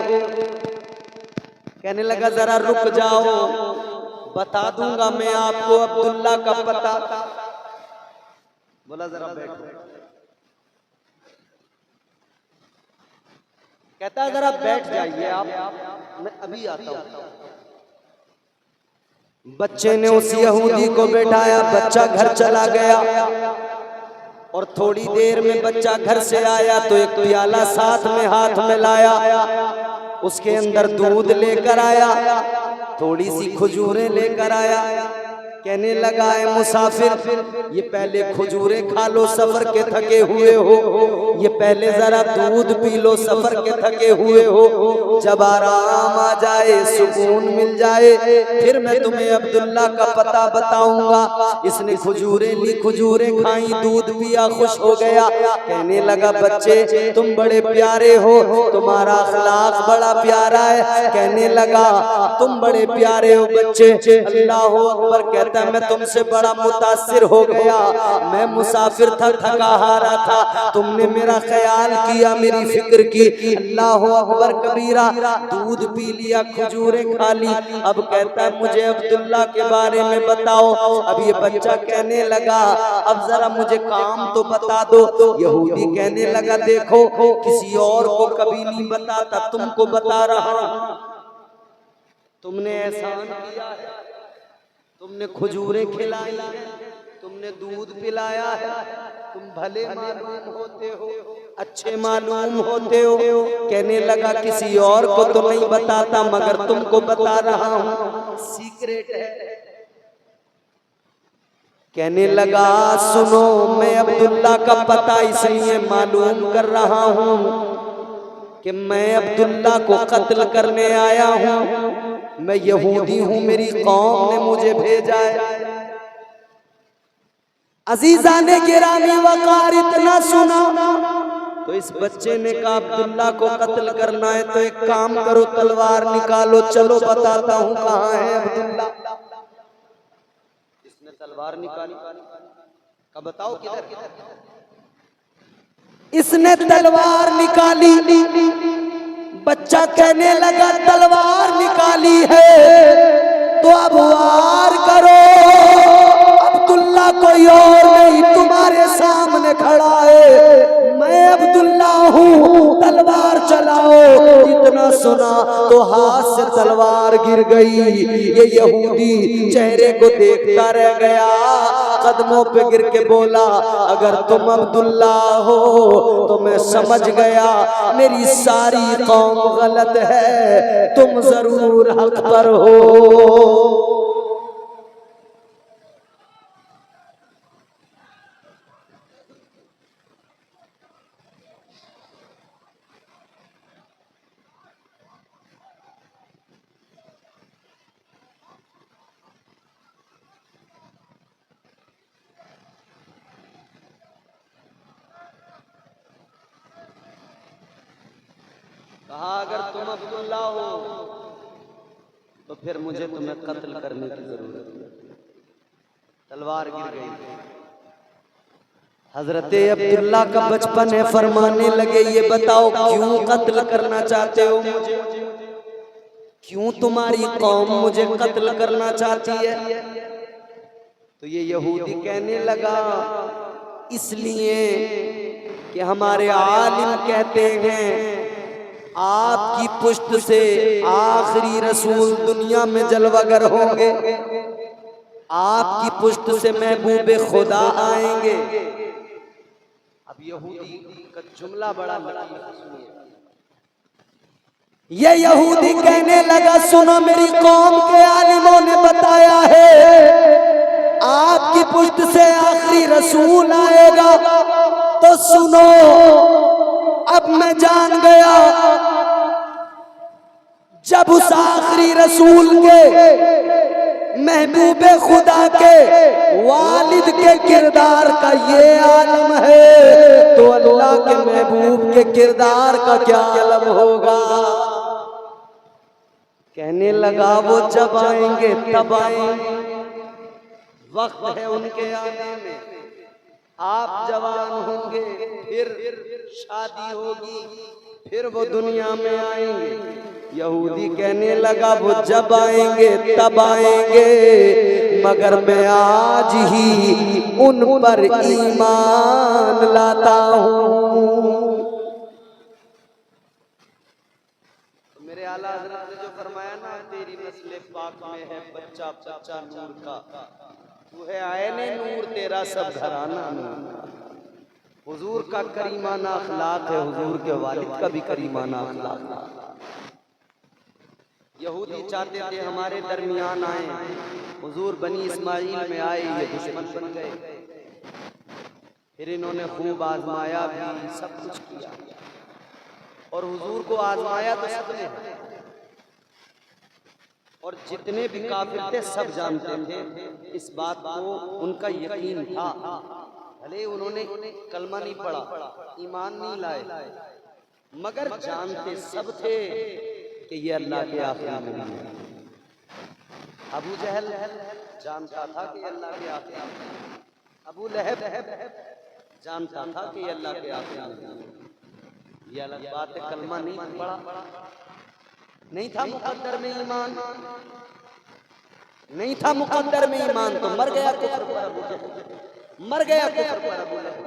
कहने लगा जरा रुक जाओ, बता दूंगा मैं आपको अब्दुल्ला का पता। बोला जरा बैठो। कहता है जरा बैठ जाइए आप, मैं अभी आता हूं। बच्चे ने उस यहूदी को बैठाया, बच्चा घर चला गया और थोड़ी देर में बच्चा घर से आया तो एक प्याला साथ में हाथ में लाया, उसके अंदर दूध लेकर आया, थोड़ी सी खजूरें लेकर आया। कहने लगा है मुसाफिर, ये पहले खजूरें खा लो सफर के थके हुए हो, ये पहले जरा दूध पी लो सफर के थके हुए हो, जब आराम आ जाए सुकून मिल जाए फिर मैं तुम्हें अब्दुल्ला का पता बताऊंगा। इसने खजूरें ली, खजूरें खाई, दूध पिया, खुश हो गया। कहने लगा बच्चे तुम बड़े प्यारे हो, तुम्हारा अखलाक बड़ा प्यारा है। कहने लगा तुम बड़े प्यारे हो बच्चे। अल्लाह अकबर कहता है मैं तुमसे बड़ा मुतासिर हो गया। मैं मुसाफिर था, थका हारा था, तुमने मेरा ख्याल किया, मेरी फिक्र की। अल्लाह अकबर कबीरा। दूध पी लिया, खजूरें खा ली। अब कहता है मुझे अब्दुल्ला के बारे में बताओ। अब ये बच्चा कहने लगा अब जरा मुझे काम तो बता दो। यहूदी कहने लगा देखो किसी और को कभी नहीं बताता, तुमको बता रहा हूं। तुमने एहसान किया है, तुमने खजूरें खिलाई है, तुमने दूध पिलाया है, तुम भले मालूम होते हो, अच्छे मालूम होते हो। कहने लगा किसी और को तो नहीं बताता मगर तुमको बता रहा हूँ, सीक्रेट है। कहने लगा सुनो मैं अब्दुल्ला का पता इसलिए मालूम कर रहा हूँ कि मैं अब्दुल्ला को कत्ल करने आया हूँ। मैं यहूदी हूँ, मेरी कौम ने मुझे भेजा है। अजीजा ने गिरामी वकार इतना सुना तो इस बच्चे ने कहा अब्दुल्ला को कत्ल करना है तो एक काम करो तलवार निकालो, चलो बताता हूँ कहाँ है अब्दुल्ला। इसने तलवार निकाली, का बताओ किधर। इसने तलवार निकाली, बच्चा कहने लगा तलवार निकाली है तो अब वार करो। अब्दुल्ला कोई और नहीं तुम्हारे सामने खड़ा है, मैं अब्दुल्ला हूँ, तलवार चलाओ। इतना सुना तो हाथ से तलवार गिर गई। ये यहूदी चेहरे को देखता रह गया, कदमों पे गिर के बोला अगर तुम अब्दुल्ला हो तो मैं समझ गया मेरी सारी कौम गलत है, तुम जरूर हक पर हो। कहा अगर तुम अब्दुल्ला हो तो फिर मुझे तुम्हें कत्ल करने की जरूरत है। तलवार गिर गई। हजरत अब्दुल्ला का बचपन है, फरमाने लगे ये बताओ क्यों कत्ल करना चाहते हो मुझे, क्यों तुम्हारी कौम मुझे कत्ल करना चाहती है। तो ये यहूदी कहने लगा इसलिए कि हमारे आलिम कहते हैं आपकी पुष्ट से आखिरी रसूल दुनिया में जलवागर होंगे, आपकी पुष्ट से महबूबे खुदा आएंगे। अब यहूदी का जुमला बड़ा लतीफ सुनिए। ये यहूदी कहने लगा सुनो मेरी कौम के आलिमों ने बताया है आपकी पुष्ट से आखिरी रसूल आएगा। तो सुनो अब मैं जान गया जब उस आखिरी रसूल के महबूबे खुदा के वालिद के किरदार का ये आलम है तो अल्लाह के महबूब के किरदार का क्या आलम होगा। कहने लगा वो जब आएंगे तब आएंगे, वक्त है उनके आने में, आप जवान होंगे फिर शादी होगी फिर वो दुनिया में आएंगे। यहूदी कहने लगा वो जब आएंगे तब आएंगे मगर मैं आज ही उन पर ईमान लाता हूँ। मेरे आला हज़रत ने जो फरमाया ना तेरी नस्ल पाक में है बच्चा बच्चा नूर का, तू है आयने नूर तेरा सब घराना नूर। हुजूर का करीमाना अखलाक है, हुजूर के वालिद का भी करीमाना अखलाक है। यहूदी चाहते थे हमारे दरमियान आए, हुजूर बनी इस्माइल में आए, ये दुश्मन बन गए। फिर इन्होंने खूब आजमाया भी, सब कुछ किया, और हुजूर को आजमाया तो सबने, और जितने भी काफिर थे सब जानते थे इस बात को, उनका यकीन था। भले उन्होंने कलमा नहीं पढ़ा, ईमान नहीं लाए, मगर जानते सब थे कि ये अल्लाह के आखिरी नबी हैं। अबू जहल जानता था कि अल्लाह के आखिरी नबी हैं, अबू लहब जानता था कि अल्लाह के आखिरी नबी हैं। ये अलग बात है, कलमा नहीं पढ़ा, नहीं था मुकद्दर में ईमान, नहीं था मुकद्दर में ईमान, तो मर गया कुफ्र पर अबू जहल, मर गया कुफ्र पर अबू लहब।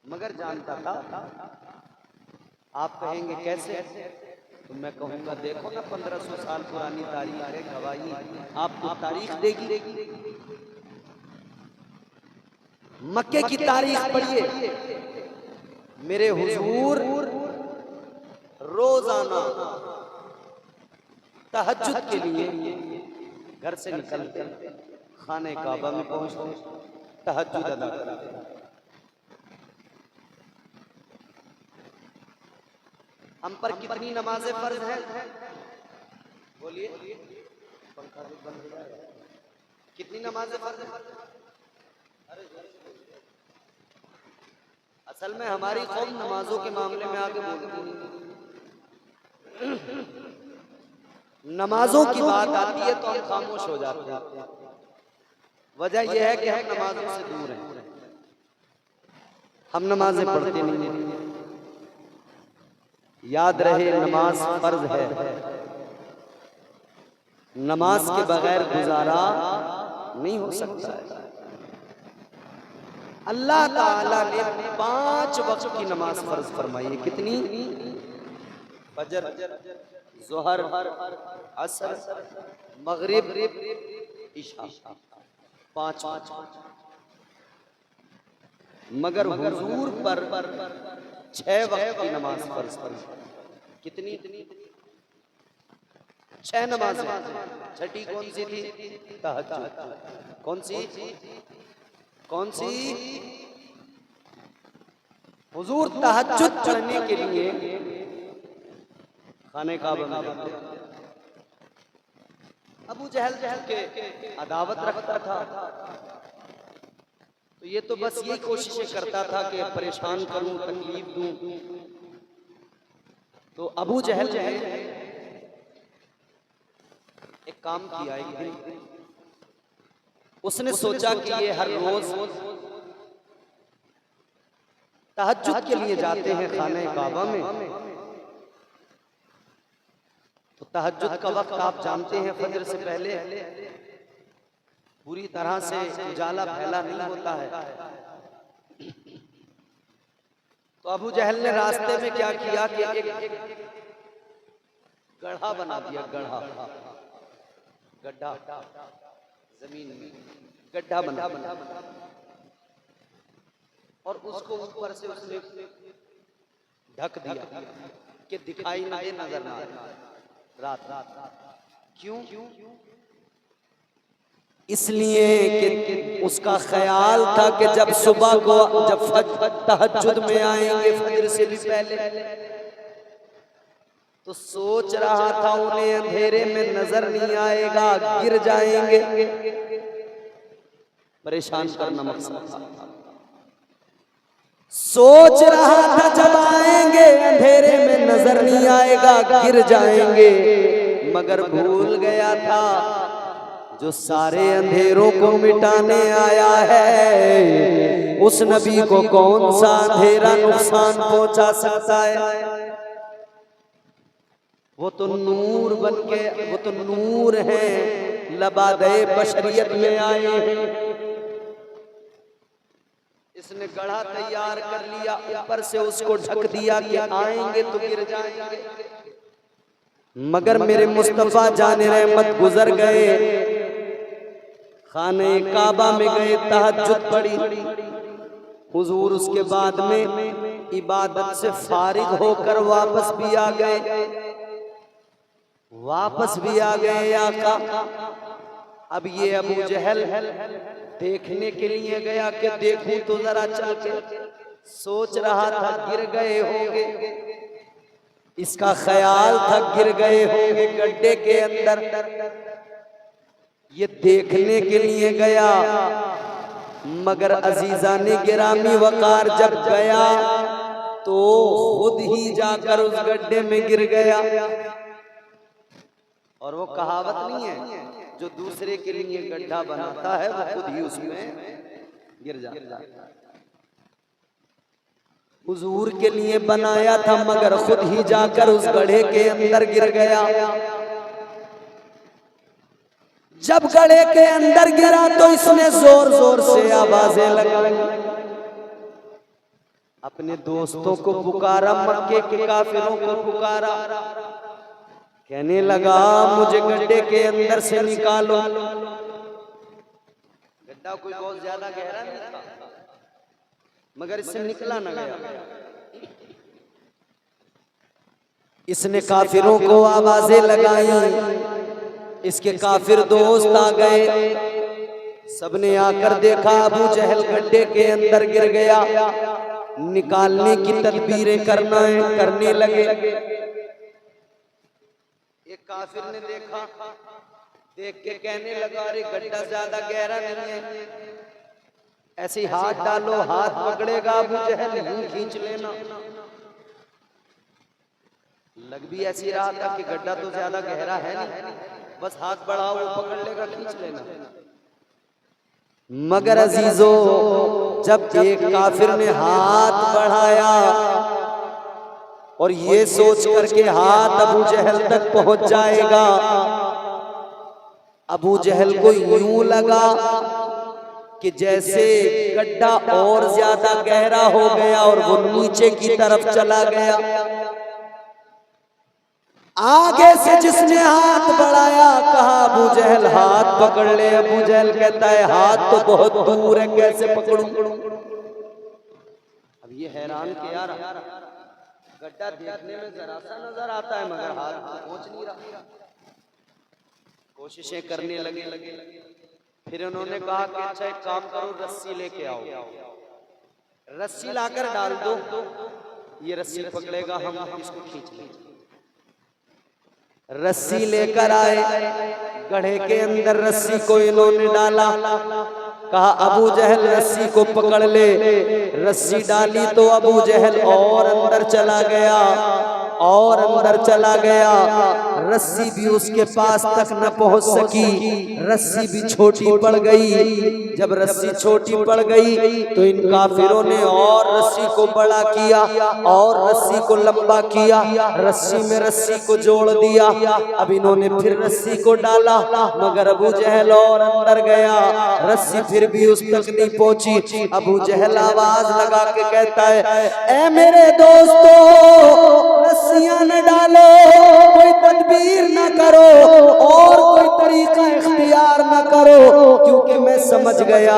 मगर जानता था। आप कहेंगे कैसे, तो मैं कहूंगा देखो ना 1500 साल पुरानी तारीख है, गवाही आपको तारीख देगी। मक्के की तारीख पढ़िए, मेरे हुजूर रोजाना तहज्जुद के लिए घर से निकलते, खाने काबा में पहुंचते, तहज्जुद अदा करते। हम पर कितनी नमाजें फर्ज हैं, बोलिए, पंखा बंद हो जाएगा। कितनी नमाजें फर्ज हैं? असल में हमारी कौम नमाजों के मामले में आगे बोलती नहीं। नमाजों की बात आती है तो हम खामोश हो जाते हैं। वजह यह है कि हम नमाजों से दूर हैं, हम नमाजें पढ़ते नहीं हैं। याद रहे नमाज फर्ज है, नमाज के बगैर गुजारा नहीं हो सकता है। अल्लाह ताला ने 5 वक्त की नमाज फर्ज फरमाई है। कितनी? फजर, ज़ोहर, असर, मगरिब, इशा, 5। मगर हुजूर पर 6 वक्त की नमाज फर्ज फरमाई। कितनी? 6 नमाज। छठी कौन सी थी? तहज्जुद। कौन सी? कौन सी? हुजूर तहज्जुद पढ़ने के लिए खाने काबा में जाते। अबू जहल के अदावत रखता था, तो ये तो बस यही कोशिशें करता था कि परेशान करूं, तकलीफ दूं। तो अबू जहल ने एक काम किया, एक दिन उसने सोचा कि ये हर रोज तहज्जुद के लिए जाते हैं खाने काबा में, तो तहज्जुद का वक्त आप जानते हैं फजर से पहले पूरी तरह से उजाला फैला नहीं होता है। तो अबू जहल ने रास्ते में क्या किया कि एक गड्ढा बना दिया, गड्ढा जमीन में गड्ढा बना, और उसको ऊपर से उसने ढक दिया कि दिखाई ना दे, नजर ना आए रात। क्यों? इसलिए कि उसका ख्याल था कि जब सुबह को जब तहज्जुद में आएंगे फजर से भी पहले, तो सोच रहा था उन्हें अंधेरे में नजर नहीं आएगा, गिर जाएंगे। परेशान करना मकसद था। सोच रहा था जब आएंगे अंधेरे में नजर नहीं आएगा, गिर जाएंगे, मगर भूल गया था जो सारे अंधेरों को मिटाने आया है, उस नबी को कौन सा अंधेरा नुकसान पहुंचा सकता है। वो तो नूर बनके, वो तो नूर है, लबादे बशरियत में आए हैं। इसने गढ़ा तैयार कर लिया, ऊपर से उसको ढक दिया कि आएंगे तो गिर जाएंगे। मगर मेरे मुस्तफा जाने रहमत गुजर गए, खाने काबा में गए, तहज्जुद पढ़ी। हुजूर उसके बाद में इबादत से फारिग होकर वापस भी आ गए। वापस भी आ गए आका। अब ये अबू जहल देखने के लिए गया कि देखूं तो जरा चल के, सोच रहा था गिर गए होंगे, इसका ख्याल था गिर गए होंगे गड्ढे के अंदर। ये देखने के लिए गया, मगर अजीजाने गिरामी वकार जब गया तो खुद ही जाकर उस गड्ढे में गिर गया। और वो कहावत नहीं है, जो दूसरे के लिए गड्ढा बनाता है वो खुद ही उसमें गिर जाता है। हुजूर के लिए बनाया था मगर खुद ही जाकर उस गड्ढे के अंदर गिर गया। जब गड्ढे के अंदर गिरा तो इसने जोर जोर से आवाजें लगाई, अपने दोस्तों को पुकारा, मक्के के काफिरों को पुकारा, कहने लगा मुझे गड्ढे के अंदर से निकालो। गड्ढा कोई बहुत ज्यादा गहरा नहीं था, मगर इससे निकला न गया। इसने काफिरों को आवाजें लगाई, इसके काफिर दोस्त आ गए, सबने आकर देखा अबू जहल गड्ढे के अंदर गिर गया। निकालने की तदबीरें करने लगे। एक काफिर ने देखा, देख के कहने लगा अरे गड्ढा ज्यादा गहरा नहीं है, ऐसे हाथ डालो हाथ पकड़ेगा अबू जहल, यूं खींच लेना। लग भी ऐसी रहा था कि गड्ढा तो ज्यादा गहरा है नहीं, बस हाथ बढ़ाओ वो पकड़ लेगा, खींच लेना। मगर अजीजो, जब एक काफिर ने हाथ बढ़ाया और ये सोच करके हाथ अबू जहल तक पहुंच जाएगा, अबू जहल को यूं लगा कि जैसे गड्ढा और ज्यादा गहरा हो गया और वो नीचे की तरफ चला गया। आगे से जिसने हाथ बढ़ाया कहा अबू जहल हाथ पकड़ ले। अबू जहल कहता है हाथ तो बहुत दूर है, कैसे पकड़ूं? अब ये हैरान कि यार गड्ढा देखने में जरा सा नजर आता है मगर हाथ पहुंच नहीं रहा। कोशिशें करने लगे। फिर उन्होंने कहा कि अच्छा एक काम करो, रस्सी लेके आओ, रस्सी लाकर डाल दो, ये रस्सी पकड़ेगा, हम इसको खींच लेंगे। रस्सी लेकर आए, गड्ढे के अंदर रस्सी को इन्होंने डाला, कहा अबू जहल रस्सी को पकड़ ले। रस्सी डाली तो अबू जहल और अंदर चला गया और अंदर चला गया। रस्सी भी उसके पास तक न पहुंच सकी, रस्सी भी छोटी पड़ गई। जब रस्सी छोटी पड़ गई तो इन काफिरों ने और रस्सी को बड़ा किया और रस्सी को लंबा किया, रस्सी में रस्सी को जोड़ दिया। अब इन्होंने फिर रस्सी को डाला मगर अबू जहल और अंदर गया, रस्सी फिर भी उस तक नहीं पहुंची। अबू जहल आवाज लगा के कहता है ऐ मेरे दोस्तों, रस्सियां न डालो, कोई तदबीर न करो और कोई तरीका इख्तियार न करो, क्योंकि मैं समझ गया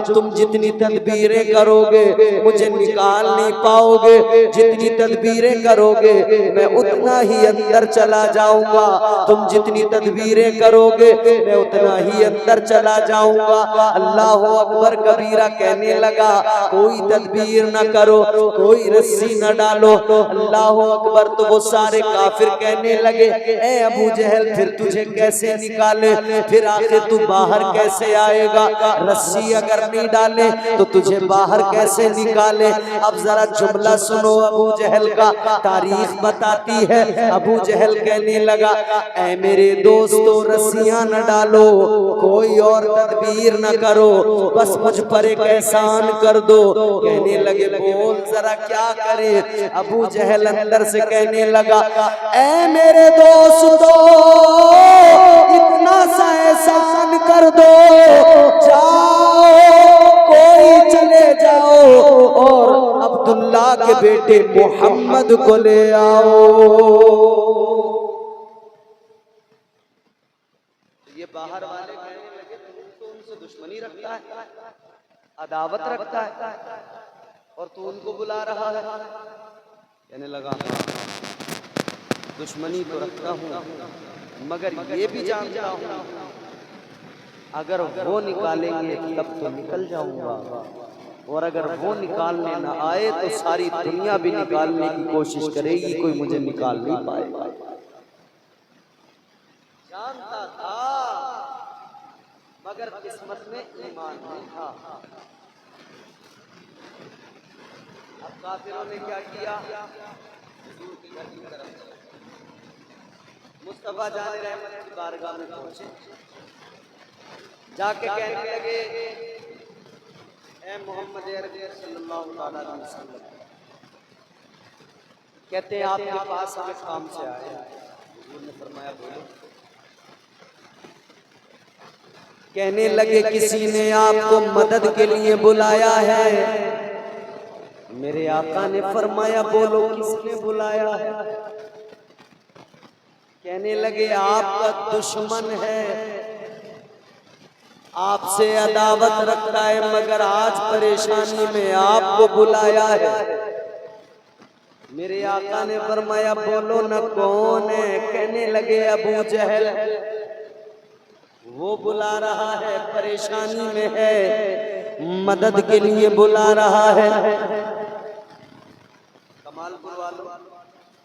तुम जितनी तदबीरें करोगे मुझे निकाल नहीं पाओगे, जितनी तदबीरें करोगे मैं उतना ही अंदर चला जाऊंगा, तुम जितनी तदबीरें करोगे मैं उतना ही अंदर चला जाऊंगा। अल्लाह अकबर कबीरा कहने लगा कोई तदबीर न करो, कोई रस्सी न डालो। अल्लाह अकबर। तो वो सारे काफिर कहने लगे ए अबू जहल फिर तुझे कैसे निकाले, फिर आखिर तू बाहर कैसे आएगा, रस्सी अगर नहीं डाले तो तुझे बाहर कैसे निकाले। अब जरा जुमला सुनो अबू जहल का, तारीख बताती है। अबू जहल कहने लगा ऐ मेरे दोस्तों, रस्सियां न डालो, कोई और तदबीर न करो, बस मुझ पर एक एहसान कर दो। कहने लगे बोल जरा क्या करे। अबू जहल अंदर से कहने लगा ऐ मेरे दोस्तों, इतना सा एहसान कर दो, जाओ कोई चले जाओ और अब्दुल्ला के बेटे मोहम्मद को ले आओ। ये बाहर वाले कहने लगे तू तो उनसे दुश्मनी रखता है, अदावत रखता है और तू उनको बुला रहा है। कहने लगा दुश्मनी तो रखता हूँ, मगर ये भी जानता हूँ अगर वो निकालेंगे तब तो निकल जाऊंगा, और अगर वो निकालने ना आए तो सारी दुनिया भी निकालने की कोशिश करेगी, कोई मुझे निकाल नहीं पाएगा। जानता था मगर किस्मत में ईमान नहीं था। अब काफिरों ने क्या किया, हुजूर के घर की तरफ चले, मुस्तफा जाने रहमत की बारगाह में पहुंचे, जाके कहने लगे ए मोहम्मद अरबी सल्लल्लाहु अलैहि वसल्लम, कहते हैं आपके पास हमें काम से आए हैं। हुजूर ने फरमाया बोलो। कहने लगे किसी ने आपको मदद के लिए बुलाया है। मेरे आका ने फरमाया बोलो किसने बुलाया है। कहने लगे आपका दुश्मन है, आपसे अदावत रखता है, मगर आज परेशानी में आपको बुलाया है। मेरे आका ने फरमाया बोलो न कौन है। कहने लगे अबू जहल, वो बुला रहा है, परेशानी में है, मदद के लिए बुला रहा है। कमालपुर वालों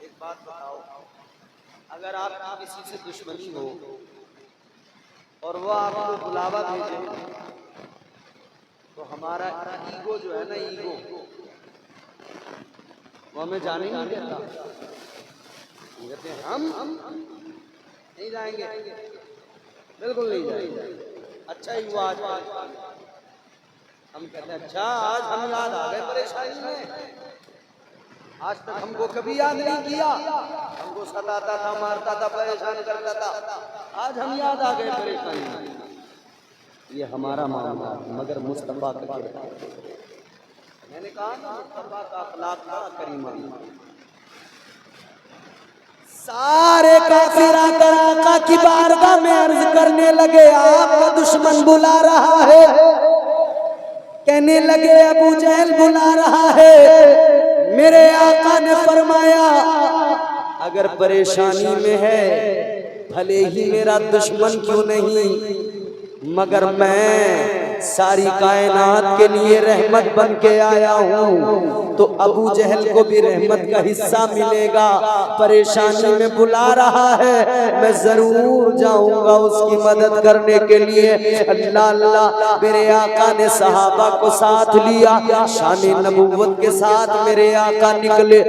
एक बात बताओ, अगर आपकी किसी से दुश्मनी हो और वो आपको बुलावा भेजे तो हमारा ईगो जो है ना, ईगो वो हमें जाने नहीं देता। कहते हैं हम नहीं जाएंगे, बिल्कुल नहीं जाएंगे। अच्छा ही हुआ आज हम कहते हैं अच्छा आज हम याद आ गए परेशानी में, आज तक हमको कभी याद नहीं किया, हमको सताता था, मारता था, परेशान करता था, आज हम याद आ गए परेशानी में। ये हमारा मामला, मगर मुस्तफा का किरदार, मैंने कहा ना मुस्तफा का अखलाक था करीमा। सारे काफिर आकर आका की बारगाह में अर्ज करने लगे आपका दुश्मन बुला रहा है। कहने लगे अबू जहल बुला रहा है। मेरे आका ने फरमाया अगर परेशानी में है, भले ही मेरा दुश्मन क्यों नहीं, मगर मैं सारी कायनात के लिए रहमत बन के आया हूँ, तो अबू जहल को भी रहमत का हिस्सा मिलेगा। परेशानी में बुला रहा है, मैं जरूर जाऊंगा उसकी मदद करने के लिए। अल्लाह अल्लाह, मेरे आका ने सहाबा को साथ लिया, शान नबूवत के साथ मेरे आका निकले,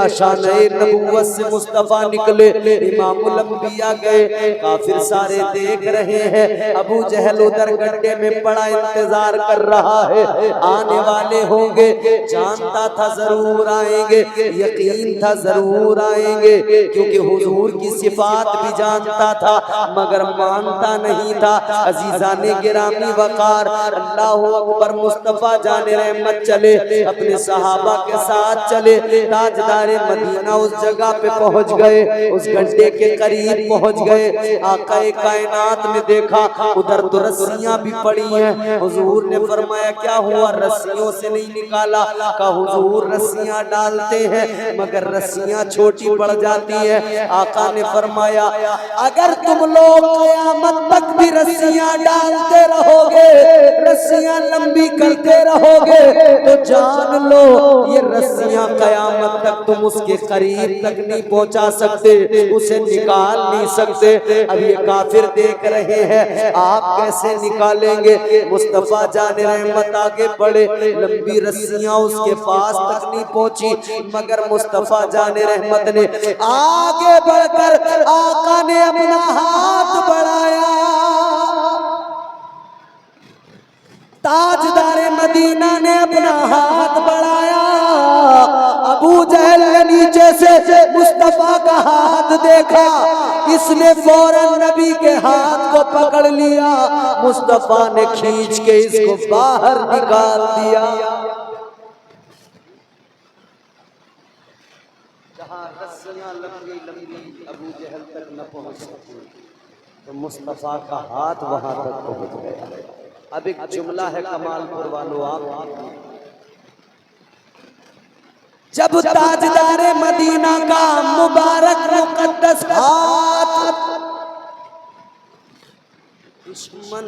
शान नबूवत से मुस्तफा निकले, इमामुल अंबिया गए। काफिर सारे देख रहे हैं, अबू जहल उधर गड्ढे में पड़ा इंतजार कर रहा है, आने वाले होंगे, जानता था जरूर आएंगे, यकीन था जरूर आएंगे, क्योंकि हुजूर की सिफात भी जानता था मगर मानता नहीं था। अजीजाने गिरामी वकार, अल्लाहु अकबर, मुस्तफा जाने रहमत चले, अपने सहाबा के साथ चले, ताजदारे मदीना उस जगह पे पहुंच गए, उस गड्ढे के करीब पहुंच गए। आकाए कायनात ने देखा उधर तो रस्सियां भी पड़ी हैं। हुजूर ने फरमाया क्या हुआ, रस्सियों से नहीं निकाला? का हुजूर रस्सियां डालते हैं मगर रस्सियां छोटी पड़ जाती है। आका ने फरमाया अगर तुम लोग क़यामत तक भी रस्सियां डालते रहोगे, रस्सियां लंबी करते रहोगे, तो जान लो ये रस्सियां क़यामत तक तुम उसके करीब तक नहीं पहुंचा सकते, उसे निकाल नहीं सकते। अब ये काफिर देख रहे हैं आप कैसे निकालेंगे। मुस्तफा जाने रहमत आगे बढ़े, लंबी रस्सियां उसके पास तक नहीं पहुंची, मगर मुस्तफा जाने रहमत ने आगे बढ़कर आका ने अपना हाथ बढ़ाया, ताजदारे मदीना ने अपना हाथ बढ़ाया। अबू जहल ने नीचे से मुस्तफा का हाथ देखा, इसने फौरन नबी के हाथ को पकड़ लिया, मुस्तफा ने खींच के इसको बाहर निकाल दिया। जहां रस्सियां लंबी लंबी अबू जहल तक न पहुंच सकी, तो मुस्तफा का हाथ वहां तक पहुंच गया। अब एक जुमला है कमालपुर वालों, आप जब ताजदार मदीना का मुबारक मुकद्दस हाथ दुश्मन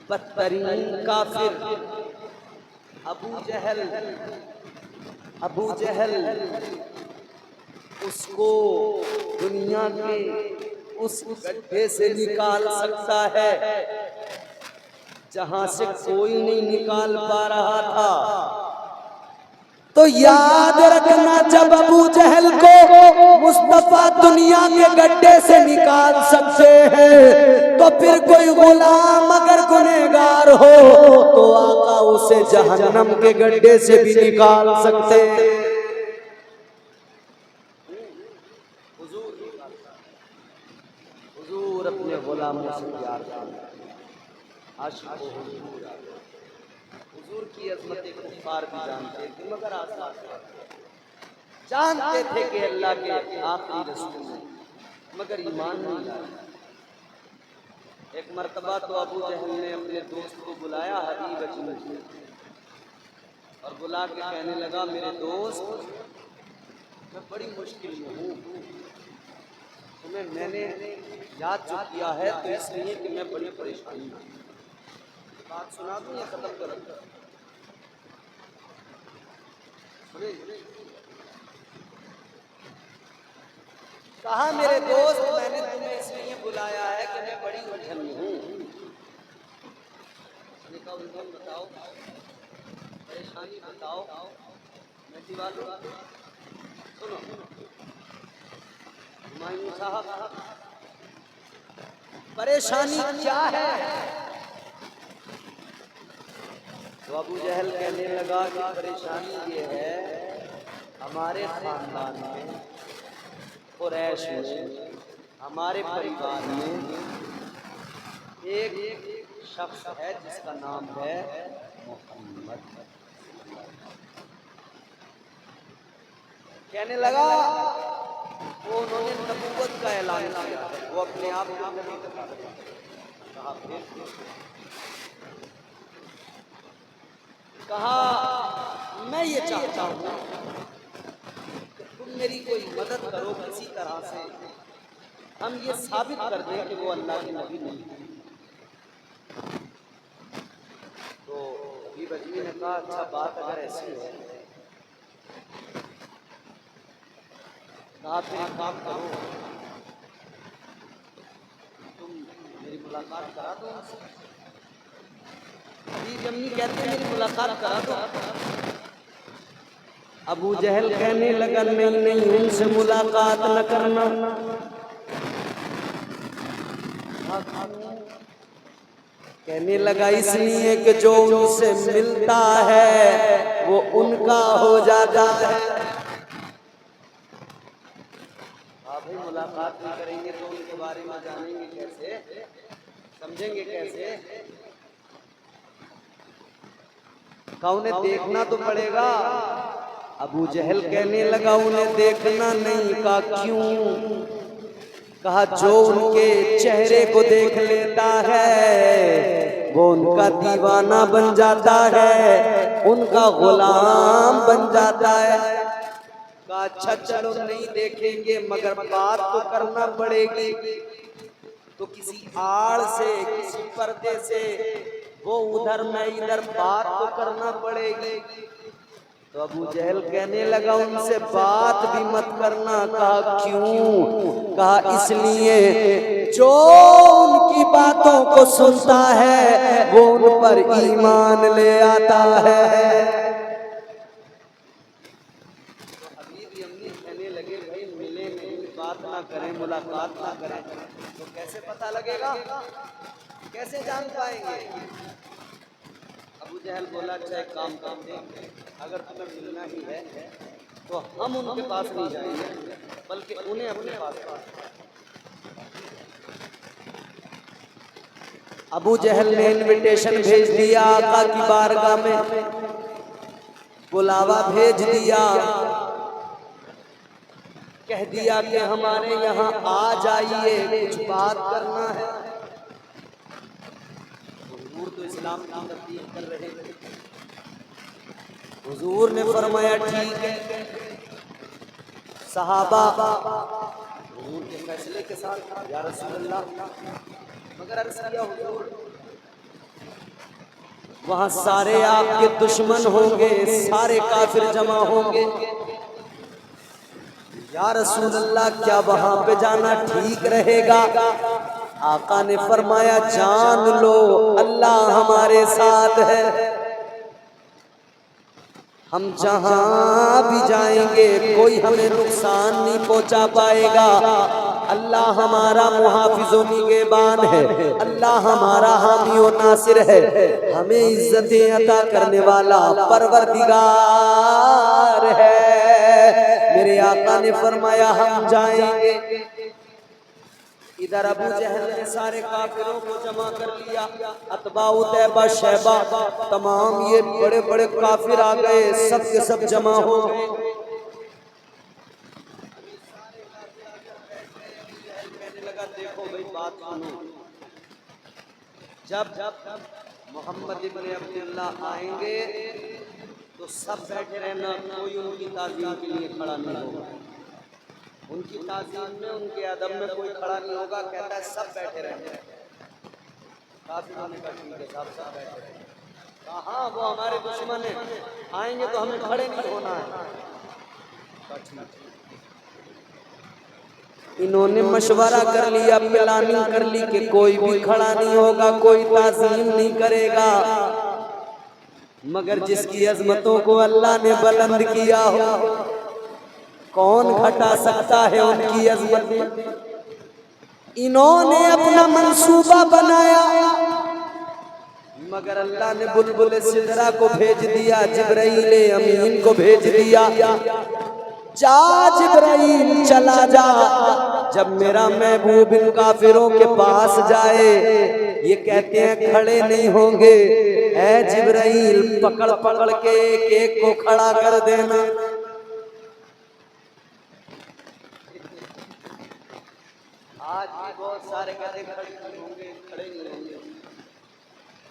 बदतरीन काफिर अबू जहल उसको दुनिया के उस गड्ढे से निकाल सकता है जहां से कोई नहीं निकाल पा रहा था। तो याद रखना, जब अबू जहल को मुस्तफा दुनिया के गड्ढे से निकाल सकते हैं, तो फिर कोई गुलाम अगर गुनहगार हो तो आका उसे जहन्नम के गड्ढे से भी निकाल सकते हैं। हुजूर अपने गुलामों से प्यार करते, आशिक हुजूर की अज़मत कुफ़ार भी जानते थे, मगर आसान जानते थे कि अल्लाह के आखिरी रसूल हैं, मगर ईमान नहीं लाए। एक मर्तबा तो अबू जहल ने अपने दोस्त को बुलाया, हबीब अजमी, और बुला के कहने लगा, मेरे दोस्त मैं बड़ी मुश्किल में हूँ, तुम्हें मैंने याद जो किया है तो इसलिए कि मैं बड़ी परेशानी हूँ। बात सुना दूँ या खत्म कर? कहा, मेरे दोस्त मैंने तुम्हें इसलिए बुलाया है कि मैं बड़ी उलझन में हूँ। उलझन बताओ, परेशानी बताओ, मैं दीवार सुनो। हुमायूं साहब, परेशानी क्या है? तो अबू जहल कहने लगा कि परेशानी ये है, हमारे खानदान में, कुरैश में, हमारे परिवार में एक शख्स है जिसका नाम है मोहम्मद। कहने लगा वो उन्होंने नबूवत का ऐलान किया, वो अपने आप को नबी बता कहा मैं ये चाहता हूँ तुम मेरी कोई मदद करो किसी तरह से, हम ये साबित कर दें कि वो अल्लाह के नबी नहीं है। तो हबीब अजमी ने कहा, अच्छा बात अगर ऐसी है, कहा फिर एक काम करो, तुम मेरी मुलाकात करा दो। हबीब अम्मी कहते हैं मेरी मुलाकात करा दो। अबू जहल कहने लगा, नहीं नहीं, उनसे मुलाकात न करना। कहने लगा, इसलिए कि जो उनसे मिलता है वो उनका हो जाता है। भाई मुलाकात नहीं करेंगे तो उनके बारे में जानेंगे कैसे, समझेंगे कैसे? का उन्हें देखना तो पड़ेगा। अबू जहल कहने लगा, उन्हें देखना नहीं। का क्यों? कहा जो उनके चेहरे को देख लेता है वो उनका दीवाना बन जाता है, उनका गुलाम बन जाता है। कहा अच्छा चलो नहीं देखेंगे, मगर बात तो करना पड़ेगी। तो किसी आड़ से, किसी पर्दे से, वो उधर मैं इधर, बात तो करना पड़ेगी। तो अबू जहल कहने लगा, उनसे बात भी मत करना। कहा क्यों? कहा इसलिए जो उनकी बातों को सुनता है वो उन पर ईमान ले आता है। तो हबीब अम्मी कहने लगे, भाई मिले नहीं, बात ना करें, मुलाकात ना करें तो कैसे पता लगेगा, कैसे जान पाएंगे? अबू जहल बोला, अच्छा एक काम करते हैं, अगर तुम्हें मिलना ही है तो हम उनके पास नहीं जाएंगे, बल्कि उन्हें अपने पास। अबू जहल ने इनविटेशन भेज दिया आका की बारगाह में, बुलावा भेज दिया, कह दिया कि हमारे यहाँ आ जाइए, कुछ बात करना है। हुजूर तो इस्लाम की तब्दील कर रहे थे, हुजूर ने फरमाया ठीक है। सहाबा हुजूर के फैसले के साथ या रसूल अल्लाह, मगर अर्ज़ किया हुजूर वहां सारे आपके दुश्मन होंगे, सारे काफिर जमा होंगे, या रसूल अल्लाह क्या वहां पे जाना ठीक रहेगा? आका ने फरमाया जान लो अल्लाह हमारे साथ है, हम जहां भी जाएंगे कोई हमें नुकसान नहीं पहुंचा पाएगा। अल्लाह हमारा मुहाफिज़ो निगहबान है, अल्लाह हमारा हामी और नासिर है, हमें इज्जतें अता करने वाला परवरदिगार है। मेरे आका ने फरमाया हम जाएंगे। इधर अबू जहल ने सारे काफिरों को जमा कर लिया, अतबा उतैबा शैबा तमाम ये बड़े बड़े काफिर आ गए, सब के सब जमा हो गए। कहने लगा देखो भाई बात सुनो, जब मोहम्मद इब्ने अब्दुल्लाह आएंगे तो सब बैठे रहना, कोई उनकी ताज़ीम के लिए खड़ा नहीं होगा, उनकी ताज़ीम में उनके अदब में कोई खड़ा नहीं होगा। कहता है सब बैठे रहेंगे। काफिरों ने कहा ठीक है साहब सब बैठे रहेंगे। कहा वो हमारे दुश्मन है, आएंगे तो हमें खड़े नहीं होना है। इन्होंने मशवरा कर लिया, प्लानिंग कर ली कि कोई भी खड़ा नहीं होगा, कोई ताज़ीम नहीं करेगा, मगर जिसकी अजमतों को अल्लाह ने बुलंद किया हो कौन घटा सकता है उनकी अजमत। इन्होंने अपना मंसूबा बनाया, मगर अल्लाह ने बुलबुल सिदरा को भेज दिया, जिब्राइल अमीन को भेज दिया, जा जिब्राइल चला जा, जब मेरा महबूब इन काफिरों के पास जाए ये कहते हैं खड़े नहीं होंगे, ऐ जिब्राइल पकड़ पकड़ के एक एक को खड़ा कर देना। आज भी बहुत सारे कहते खड़े नहीं होंगे, खड़े नहीं होंगे।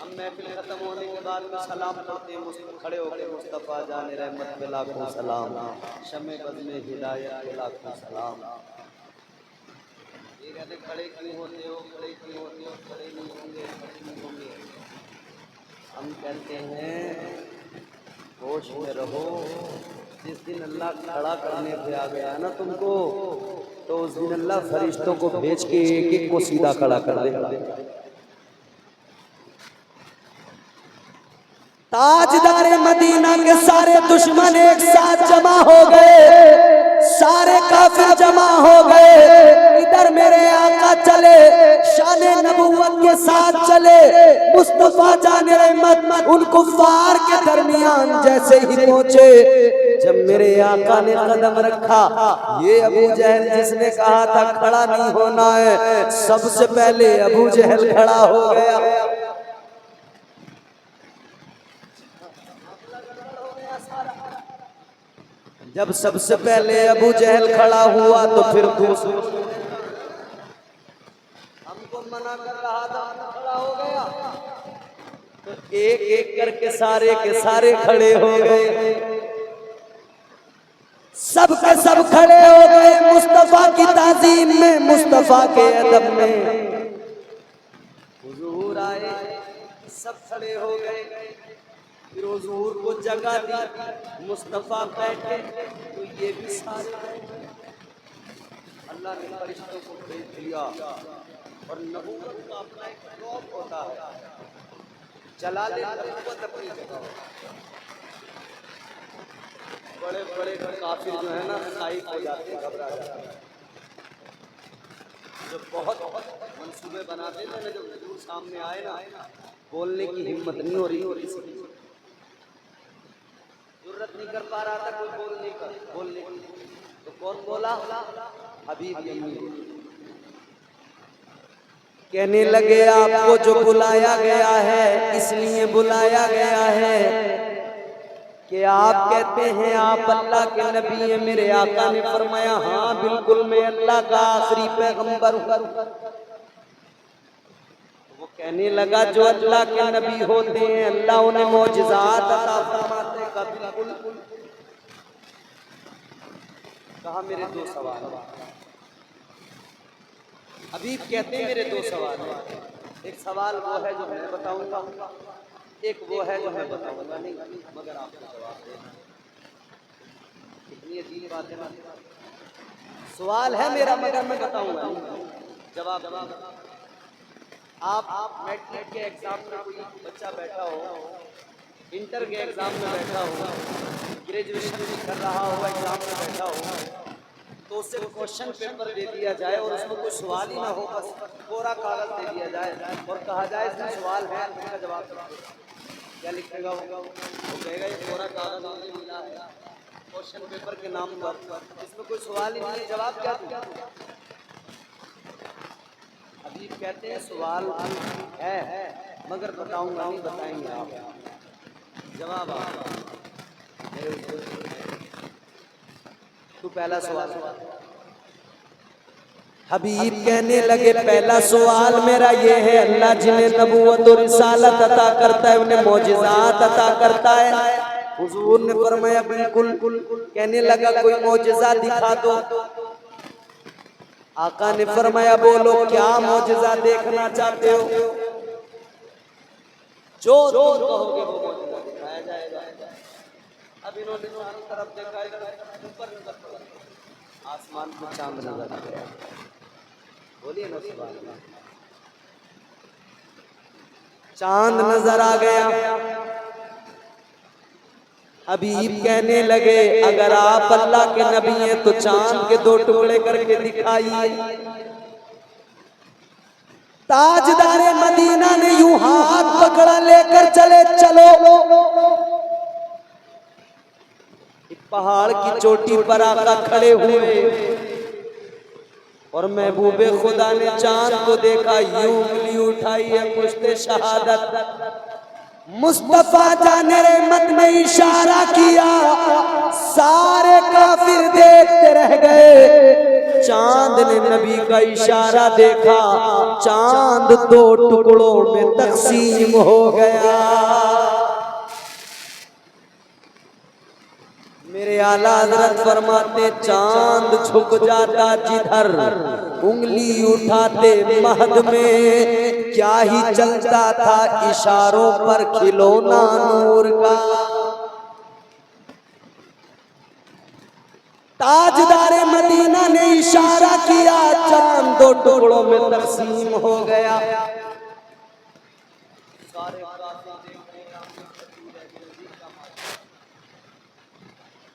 हम महफिल खत्म होने के बाद भी सलाम करते हैं, खड़े होकर मुस्तफ़ा जाने रहमत पे लाखों सलाम, शमे बद में हिदायत पे लाखों सलाम। ये कहते खड़े क्यों होते हो, खड़े क्यों होते हो, खड़े नहीं होंगे, खड़े नहीं होंगे। हम कहते हैं होश में रहो, जिस दिन अल्लाह खड़ा करने पे आ गया ना तुमको, तो उस दिन अल्लाह फरिश्तों को भेज के एक एक को सीधा खड़ा कर देगा। ताजदार मदीना के सारे दुश्मन एक साथ जमा हो गए, सारे काफिर जमा हो गए। इधर मेरे आका चले, शान नबुव्वत के साथ चले, मुस्तफा जाने रहमत उन कुफ्फार के दरमियान जैसे ही पहुंचे, जब मेरे आका ने कदम रखा, ये अबू जहल जिसने कहा था खड़ा नहीं होना है, सबसे पहले अबू जहल खड़ा हो गया। जब सबसे पहले अबू जहल खड़ा हुआ तो फिर दूसरे हमको मना कर रहा था, खड़ा हो गया, तो एक एक करके सारे के सारे खड़े हो गए, सब के सब खड़े हो गए मुस्तफा की ताज़ीम में, मुस्तफा के अदब में। हुजूर आए, सब खड़े हो गए, फिर हुजूर को जगह दी, मुस्तफा बैठे, तो ये भी सारे अल्लाह ने फरिश्तों को भेज दिया। और नबूवत का अपना एक खौफ होता है, जलाले नबूवत अपनी जगह। बड़े बड़े काफिर जो है ना साइक हो जाते हैं, घबरा जाते हैं, जो बहुत मंसूबे बनाते थे ना, जब हुजूर सामने आए ना, बोलने की हिम्मत नहीं हो रही, जरूरत नहीं कर पा रहा था कोई बोलने की, तो कौन बोला? हबीब अमीन कहने लगे आपको जो बुलाया गया है इसलिए बुलाया गया है कि आप कहते हैं आप अल्लाह के नबी हैं। मेरे आका ने फरमाया हाँ बिल्कुल मैं अल्लाह का आखिरी पैगंबर हूँ। वो कहने लगा जो अल्लाह के नबी होते हैं अल्लाह उन्हें मौजिज़ात अता फरमाते हैं। का बिल्कुल। कहा मेरे 2 सवाल। हबीब कहते हैं मेरे 2 सवाल हैं। एक सवाल वो है जो मैं बताऊंगा, एक वो है जो मैं बताऊंगा नहीं, मगर आपको जवाब देना। कितनी अजीब बात है ना। सवाल है मेरा मगर मैं बताऊंगा नहीं, जवाब। आप मैट्रिक के एग्जाम में कोई बच्चा बैठा हो, इंटर के एग्जाम में बैठा हो, ग्रेजुएशन कर रहा हो, एग्जाम में बैठा हो, तो उससे क्वेश्चन पेपर दे दिया जाए और उसमें कोई सवाल ही ना हो, बस कोरा कागज दे दिया जाए और कहा जाए इसमें सवाल है, इसका जवाब क्या लिखेगा? वो कहेगा ये कोरा कागज मुझे मिला है क्वेश्चन पेपर के नाम पर, इसमें कोई सवाल ही नहीं है, जवाब क्या दूं? अभी कहते हैं सवाल है मगर बताऊंगा नहीं, बताएंगे आप। जवाब आप तू पहला सवाल। हबीब कहने लगे पहला सवाल मेरा ये है, अल्लाह जिन्हें नबूवत और रिसालत अता करता है उन्हें मौजिज़ात अता करता है। हुजूर ने फरमाया बिल्कुल। कहने लगा कोई मौजिज़ा दिखा दो। आका ने फरमाया बोलो क्या मौजिज़ा देखना चाहते हो? जो तुम कहोगे वो मौजिज़ा दिखाया जाएगा। अब इन्होंने चारों तरफ देखा, ऊपर नजर पड़ा, आसमान को चांद नजर आ गया। बोलिए ना सुभान अल्लाह। चांद नजर आ गया। हबीब कहने लगे अगर आप अल्लाह के नबी हैं तो चांद के 2 टुकड़े करके दिखाइए। ताजदारे मदीना ने यूं हाथ पकड़ा लेकर चले चलो। पहाड़ की चोटी पर आका खड़े हुए और महबूबे खुदा ने चांद को देखा, यूं उंगली उठाई है पुश्ते शहादत। मुस्तफा जाने रहमत ने इशारा किया, सारे काफिर देखते रह गए। चांद ने नबी का इशारा देखा, चांद 2 टुकड़ों में तकसीम हो गया। मेरे आला हजरत फरमाते चांद झुक जाता जिधर, उंगली उठाते महद में क्या ही चलता था इशारों पर खिलौना नूर का। ताजदारे मदीना ने इशारा किया, चांद 2 टुकड़ों में तकसीम हो गया।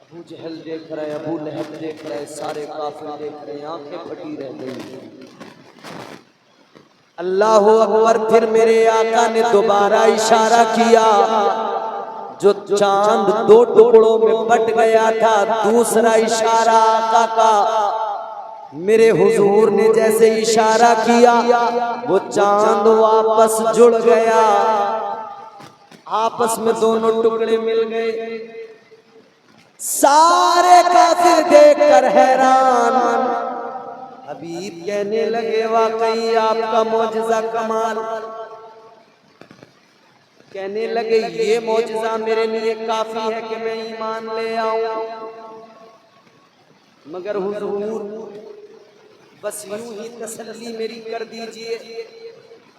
अबू जहल देख रहे, अबू लहब देख रहे, सारे काफिर देख रहे, आंखें फटी रह गई। अल्लाह अकबर। फिर मेरे आका ने दोबारा इशारा किया, जो चांद 2 टुकड़ों में बट गया था, दूसरा इशारा आका का। मेरे हुजूर ने जैसे इशारा किया वो चांद वापस जुड़ गया, आपस में दोनों टुकड़े मिल गए। सारे काफिर देखकर हैरान। हबीब कहने लगे वाकई आपका मौजिज़ा कमाल। कहने लगे ये मौजिज़ा मेरे लिए काफी है कि मैं ईमान ले आऊं, मगर हुजूर बस यूं ही तसल्ली मेरी कर दीजिए।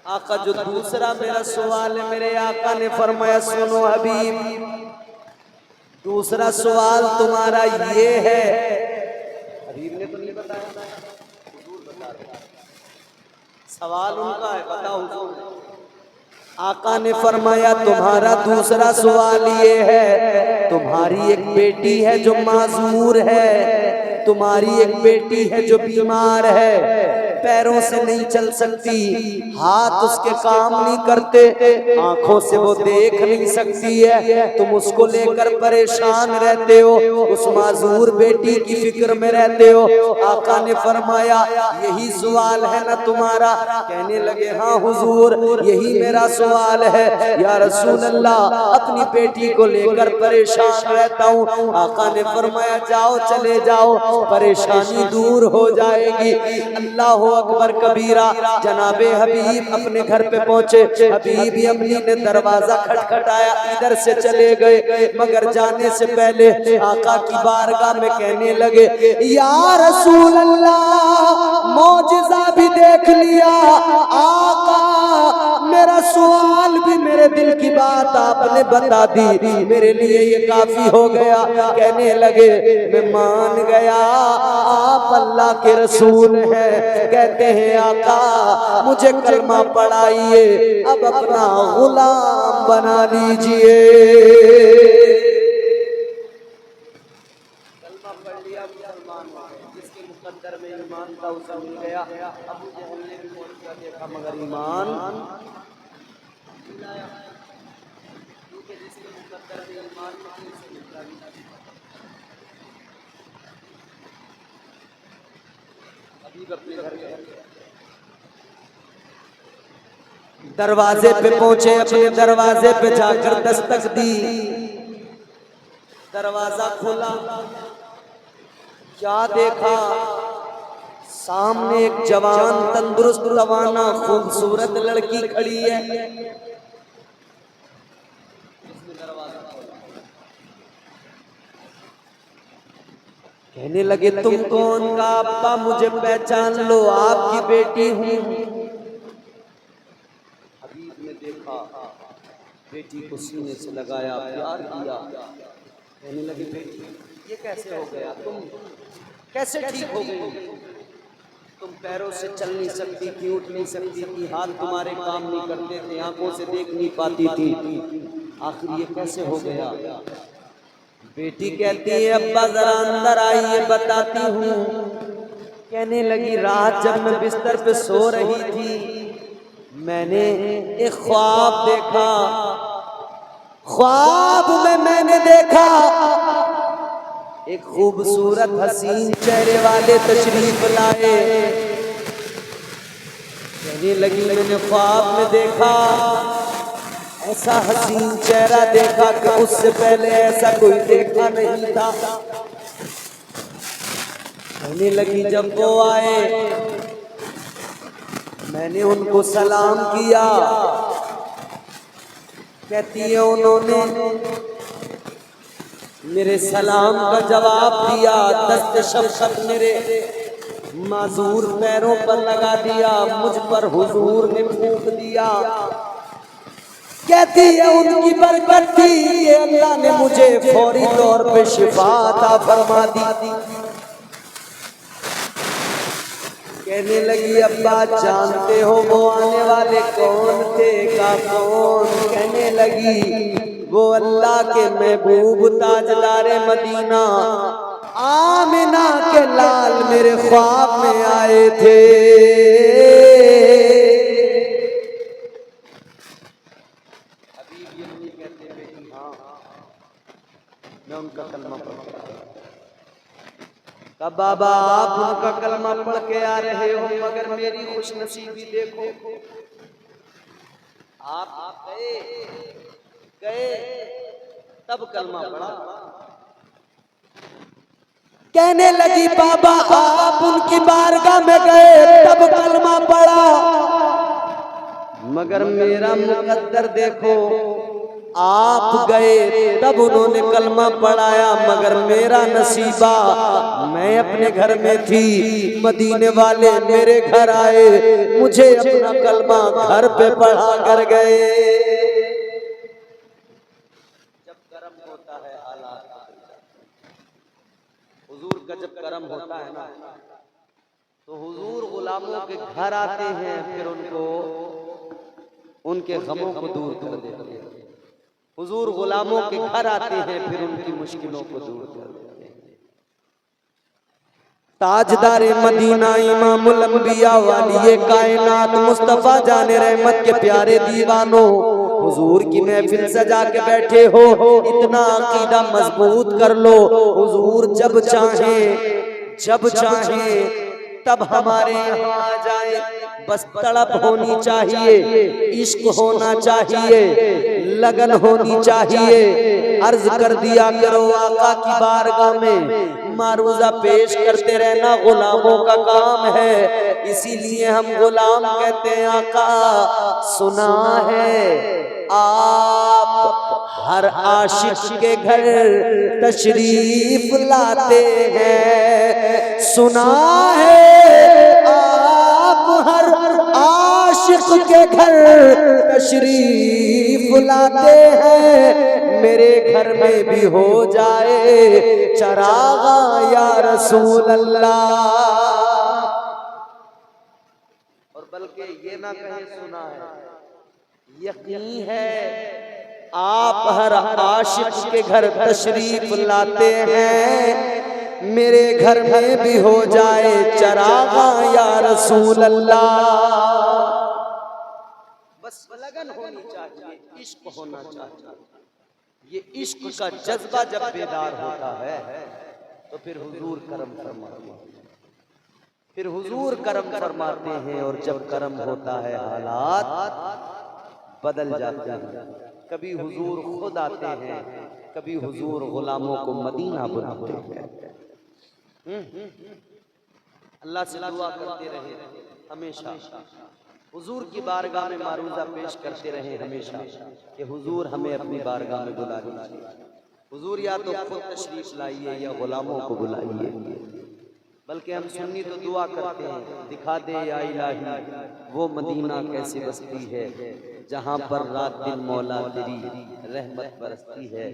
आका जो दूसरा मेरा सवाल है, मेरे आका ने फरमाया सुनो हबीब, दूसरा सवाल तुम्हारा ये है। हबीब ने तो नहीं बताया, हुजूर बता रहे, सवाल उनका है, बताओ हुजूर। आका ने फरमाया तुम्हारा दूसरा सवाल ये है, तुम्हारी एक बेटी है जो माजूर है, तुम्हारी एक बेटी है जो बीमार है, पैरों से नहीं चल सकती, हाथ उसके काम नहीं करते, आंखों से वो देख नहीं सकती है, तुम उसको लेकर परेशान रहते हो, उस माजूर बेटी की फिक्र में रहते हो। आका ने फरमाया यही सवाल है ना तुम्हारा? कहने लगे हाँ हुजूर यही मेरा सवाल है या रसूल अल्लाह, अपनी बेटी को लेकर परेशान रहता हूँ। आका ने फरमाया जाओ चले जाओ, परेशानी दूर हो जाएगी। अल्लाह अकबर कबीरा। जनाबे हबीब अपने घर पे पहुंचे। हबीब अम्मी ने दरवाजा खटखटाया, इधर से चले गए, मगर जाने से पहले आका की बारगाह में कहने लगे, या रसूल अल्लाह, मौजिज़ा भी देख लिया, आका मेरा सवाल भी, मेरे दिल की बात आपने बता दी, मेरे लिए ये काफी हो गया। कहने लगे, मैं मान गया आप अल्लाह के रसूल हैं। कहते हैं, आका मुझे कलमा पढ़ाइए, अब अपना गुलाम बना लीजिए। कलमा पढ़ लिया, मुसलमान जिसके मुकद्दर में ईमान था उसे मिल गया। अबू जहल ने भी मौका देखा मगर ईमान, क्योंकि जिसके मुकद्दर में ईमान नहीं उसे मिलता नहीं। अपने घर दरवाजे पे पहुंचे, अपने दरवाजे पे जाकर दस्तक दी, दरवाजा खोला, क्या देखा, सामने एक जवान, तंदुरुस्त, रवाना, खूबसूरत लड़की खड़ी है। कहने लगे, तुम कौन? का अब्बा मुझे पहचान लो, आपकी बेटी हूँ। हबीब ने देखा, बेटी को सीने से लगाया, प्यार किया। कहने लगे, बेटी ये कैसे हो गया, तुम कैसे ठीक हो गई? तुम पैरों से चल नहीं सकती थी, उठ नहीं सकती थी, हाथ तुम्हारे काम नहीं करते थे, आंखों से देख नहीं पाती थी, आखिर ये कैसे हो गया? बेटी कहती है, अब्बा जरा अंदर आइए, बताती हूँ। कहने लगी, रात जब मैं बिस्तर पे सो रही थी, मैंने एक ख्वाब देखा। ख्वाब में मैंने देखा एक खूबसूरत हसीन चेहरे वाले तशरीफ लाए। कहने लगी, मैंने ख्वाब में देखा, ऐसा हसीन चेहरा देखा कि उससे पहले ऐसा कोई देखा नहीं था। कहने लगी, जब वो आए मैंने उनको सलाम किया। कहती है, उन्होंने मेरे सलाम का जवाब दिया, दस्त शफ़क़त मेरे माज़ूर पैरों पर लगा दिया, मुझ पर हुजूर ने फूंक दिया। कहती है, उनकी बरकत थी कि अल्लाह ने मुझे फौरी तौर पे शिफा अता फरमा दी। कहने लगी, अब्बा जानते हो वो आने वाले कौन थे? का कौन? कहने लगी, वो अल्लाह के महबूब ताजदारे मदीना आमिना के लाल मेरे ख्वाब में आए थे। मैं उनका कलमा पढ़ता। कब बाबा आप उनका कलमा पढ़ के आ रहे हो, मगर मेरी खुशनसीबी देखो, आप गए तब कलमा पढ़ा। कहने लगी, बाबा आप उनकी बारगाह में गए तब कलमा पढ़ा, मगर मेरा मुकद्दर देखो, आप गए तब उन्होंने कलमा पढ़ाया, मगर मेरा नसीबा, मैं अपने घर में थी, मदीने वाले मेरे घर आए, मुझे अपना कलमा घर पे पढ़ा कर गए। जब कर्म होता है हालात, हुजूर का जब कर्म होता है ना, तो हुजूर गुलामों के घर आते हैं, फिर उनको उनके गमों को दूर कर देते हैं। हुजूर गुलामों के घर आते हैं, फिर उनकी मुश्किलों को दूर कर देते हैं। ताजदारे मदीना इमामुल अंबिया वाली कायनात मुस्तफा जाने रहमत के प्यारे दीवानों, हुजूर की महफिल सजा के बैठे हो, इतना अकीदा मजबूत कर लो, हुजूर जब चाहे तब हमारे यहाँ आ जाए। बस तड़प होनी चाहिए, इश्क होना चाहिए, लगन होनी चाहिए। अर्ज कर दिया करो आका की बारगाह में, मारूजा पेश करते रहना गुलामों का काम है। इसीलिए हम गुलाम कहते हैं आका सुना है आप हर आशिक के घर तशरीफ लाते हैं। सुना है आप हर आशिक के घर तशरीफ लाते हैं। मेरे घर में भी हो जाए चरागा या रसूल अल्लाह। और बल्कि ये ना कहे सुना है, यकीन है आप हर आशिक के घर तशरीफ लाते हैं। मेरे घर में भी हो जाए चरागा या रसूल अल्लाह। बस लगन होनी चाहिए, इश्क होना चाहिए। ये इश्क का जज्बा जब बेदार होता है तो फिर हुजूर करम फरमाते हैं, फिर हुजूर करम फरमाते हैं। और जब करम होता है हालात बदल जाते हैं। कभी हुजूर खुद आते हैं, कभी हुजूर गुलामों को मदीना बुलाते हैं। अल्लाह से दुआ करते रहे हमेशा, हुजूर की बारगाह में मारूजा पेश करते रहे हमेशा कि हुजूर हमें अपनी बारगाह में बुला लीजिए। हुजूर या तो खुद तशरीफ लाइए या गुलामों को बुलाइए। बल्कि हम सुन्नी तो दुआ करते हैं, दिखा दे या इलाही वो मदीना कैसी बस्ती है जहाँ पर रात दिन मौला तेरी रहमत बरसती है।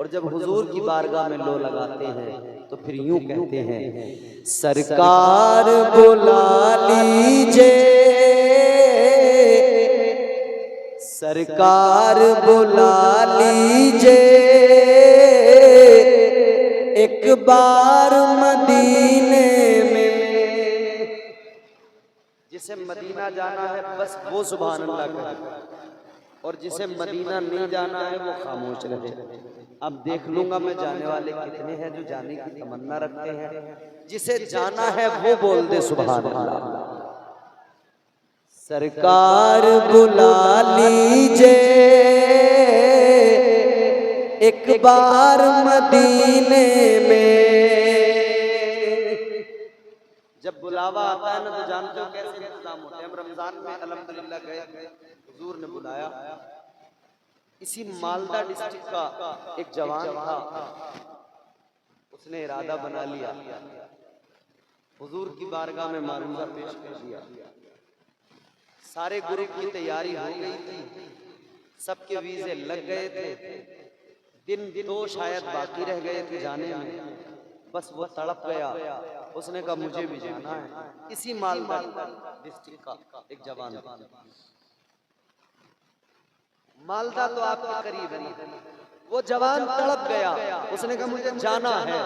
और जब हुजूर की बारगाह में लो लगाते हैं तो फिर यूं कहते हैं सरकार बुला लीजिए, सरकार बुला लीजिए, एक बार मदीने में। जिसे मदीना जाना है बस वो सुभान अल्लाह कहे, और जिसे मदीना नहीं जाना है वो खामोश रहे। अब देख लूंगा मैं जाने वाले कितने हैं जो जाने की तमन्ना रखते हैं। जिसे जाना है वो बोल दे सुभान अल्लाह। सरकार बुला लीजिए, एक बार मदीने में। जब बुलावा आता है ना तो जानते हो कैसे इंतजाम होते हैं। हम रमजान में अल्हम्दुलिल्लाह गए, हुजूर ने बुलाया। इसी मालदा डिस्ट्रिक्ट का एक जवान था, उसने इरादा बना लिया, हुजूर की बारगाह में मारूजा पेश कर दिया। सारे ग्रुप की तैयारी हो गई थी, सबके वीजे लग गए थे, दिन 2 शायद बाकी रह गए थे जाने में। बस वो तड़प गया, उसने कहा मुझे भी जाना है। इसी मालदा डिस्ट्रिक्ट का एक जवान था। मालदा तो आपके करीब है ना, वो जवान तड़प गया, उसने कहा मुझे जाना है।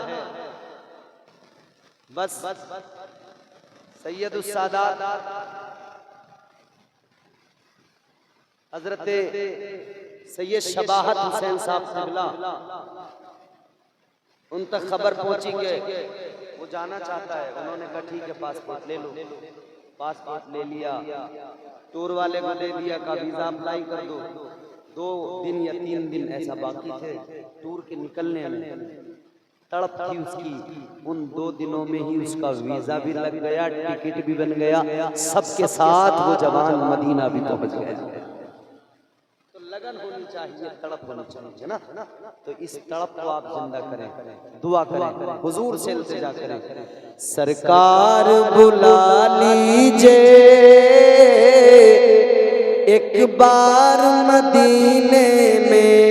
बस सैयदुस सादात हजरत सैयद शबाहत हुसैन साहब क़िबला, उन तक खबर पहुंची कि वो जाना चाहता है। उन्होंने कहा ठीक है पासपोर्ट ले लो। पासपोर्ट ले लिया, टूर वाले को दे दिया, का वीजा अप्लाई कर दो। 2 दिन या 3 दिन ऐसा बाकी थे टूर के निकलने में। तड़प थी उसकी, उन 2 दिनों में ही उसका वीजा भी लग गया, टिकट भी बन गया, सबके साथ वो जवान मदीना भी पहुंच गया। तो लगन होनी चाहिए, तड़प होनी चाहिए ना। तो इस तड़प को आप जिंदा करें, दुआ करें, हुजूर से इल्तिजा करें। सरकार बुला लीजिए, एक बार मदीने में।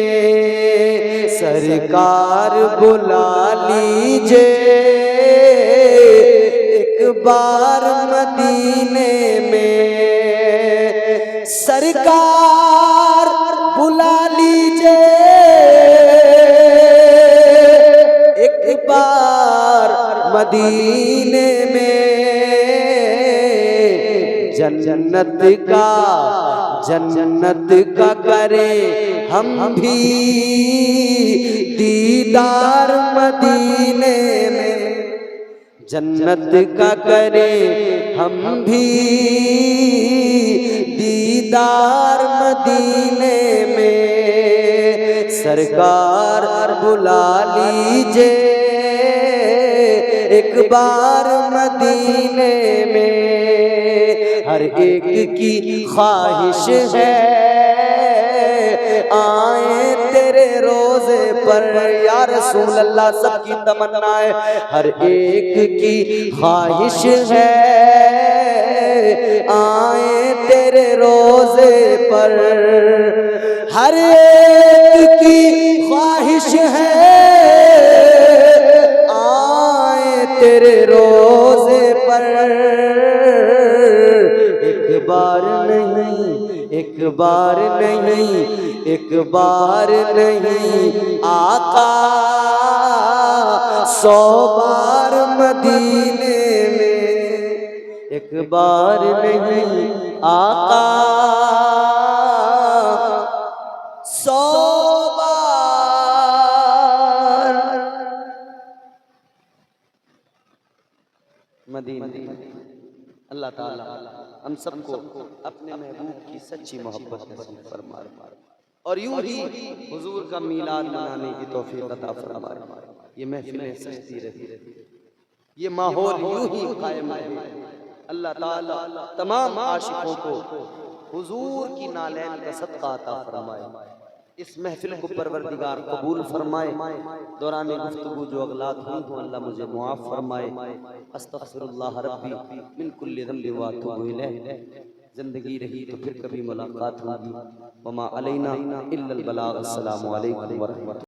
सरकार बुला लीजिए, एक बार मदीने में। सरकार बुला लीजिए, एक बार मदीने में। जन्नत का करें हम भी दीदार मदीने में। जन्नत का करें हम भी दीदार मदीने में, सरकार बुला लीजिए एक बार मदीने में। हर एक की ख्वाहिश है आए तेरे रोजे पर या रसूल अल्लाह, सबकी तमन्ना है। हर एक की ख्वाहिश है आए तेरे रोजे पर, हर एक की ख्वाहिश है आए तेरे रोजे पर। एक बार नहीं, एक बार नहीं, एक बार नहीं आका 100 बार मदीने में। एक बार नहीं आका 100 बार। मदीने अल्लाह ताला हम सबको अपने महबूब की सच्ची मोहब्बत नसीब फरमाए और यूं ही हुजूर का मीलाद मनाने की तौफीक अता फरमाए। ये महफिलें सजती रही, ये माहौल यूं ही कायम रहे। अल्लाह ताला तमाम आशिकों को हुजूर की नालैन का सदका अता फरमाए। इस महफिल को परवरदिगार कबूल फरमाए। दौरान गुफ्तगू जो अगलात हुई हो अल्लाह मुझे मुआफ फरमाए। अस्तगफिरुल्लाह रब्बी मिन कुल्लि ज़ंबि व अतूबु इलैह। जिंदगी रही तो फिर कभी मुलाकात होगी। वमा अलैना इल्लल बलाग। अस्सलामु अलैकुम व रहमतुल्लाह।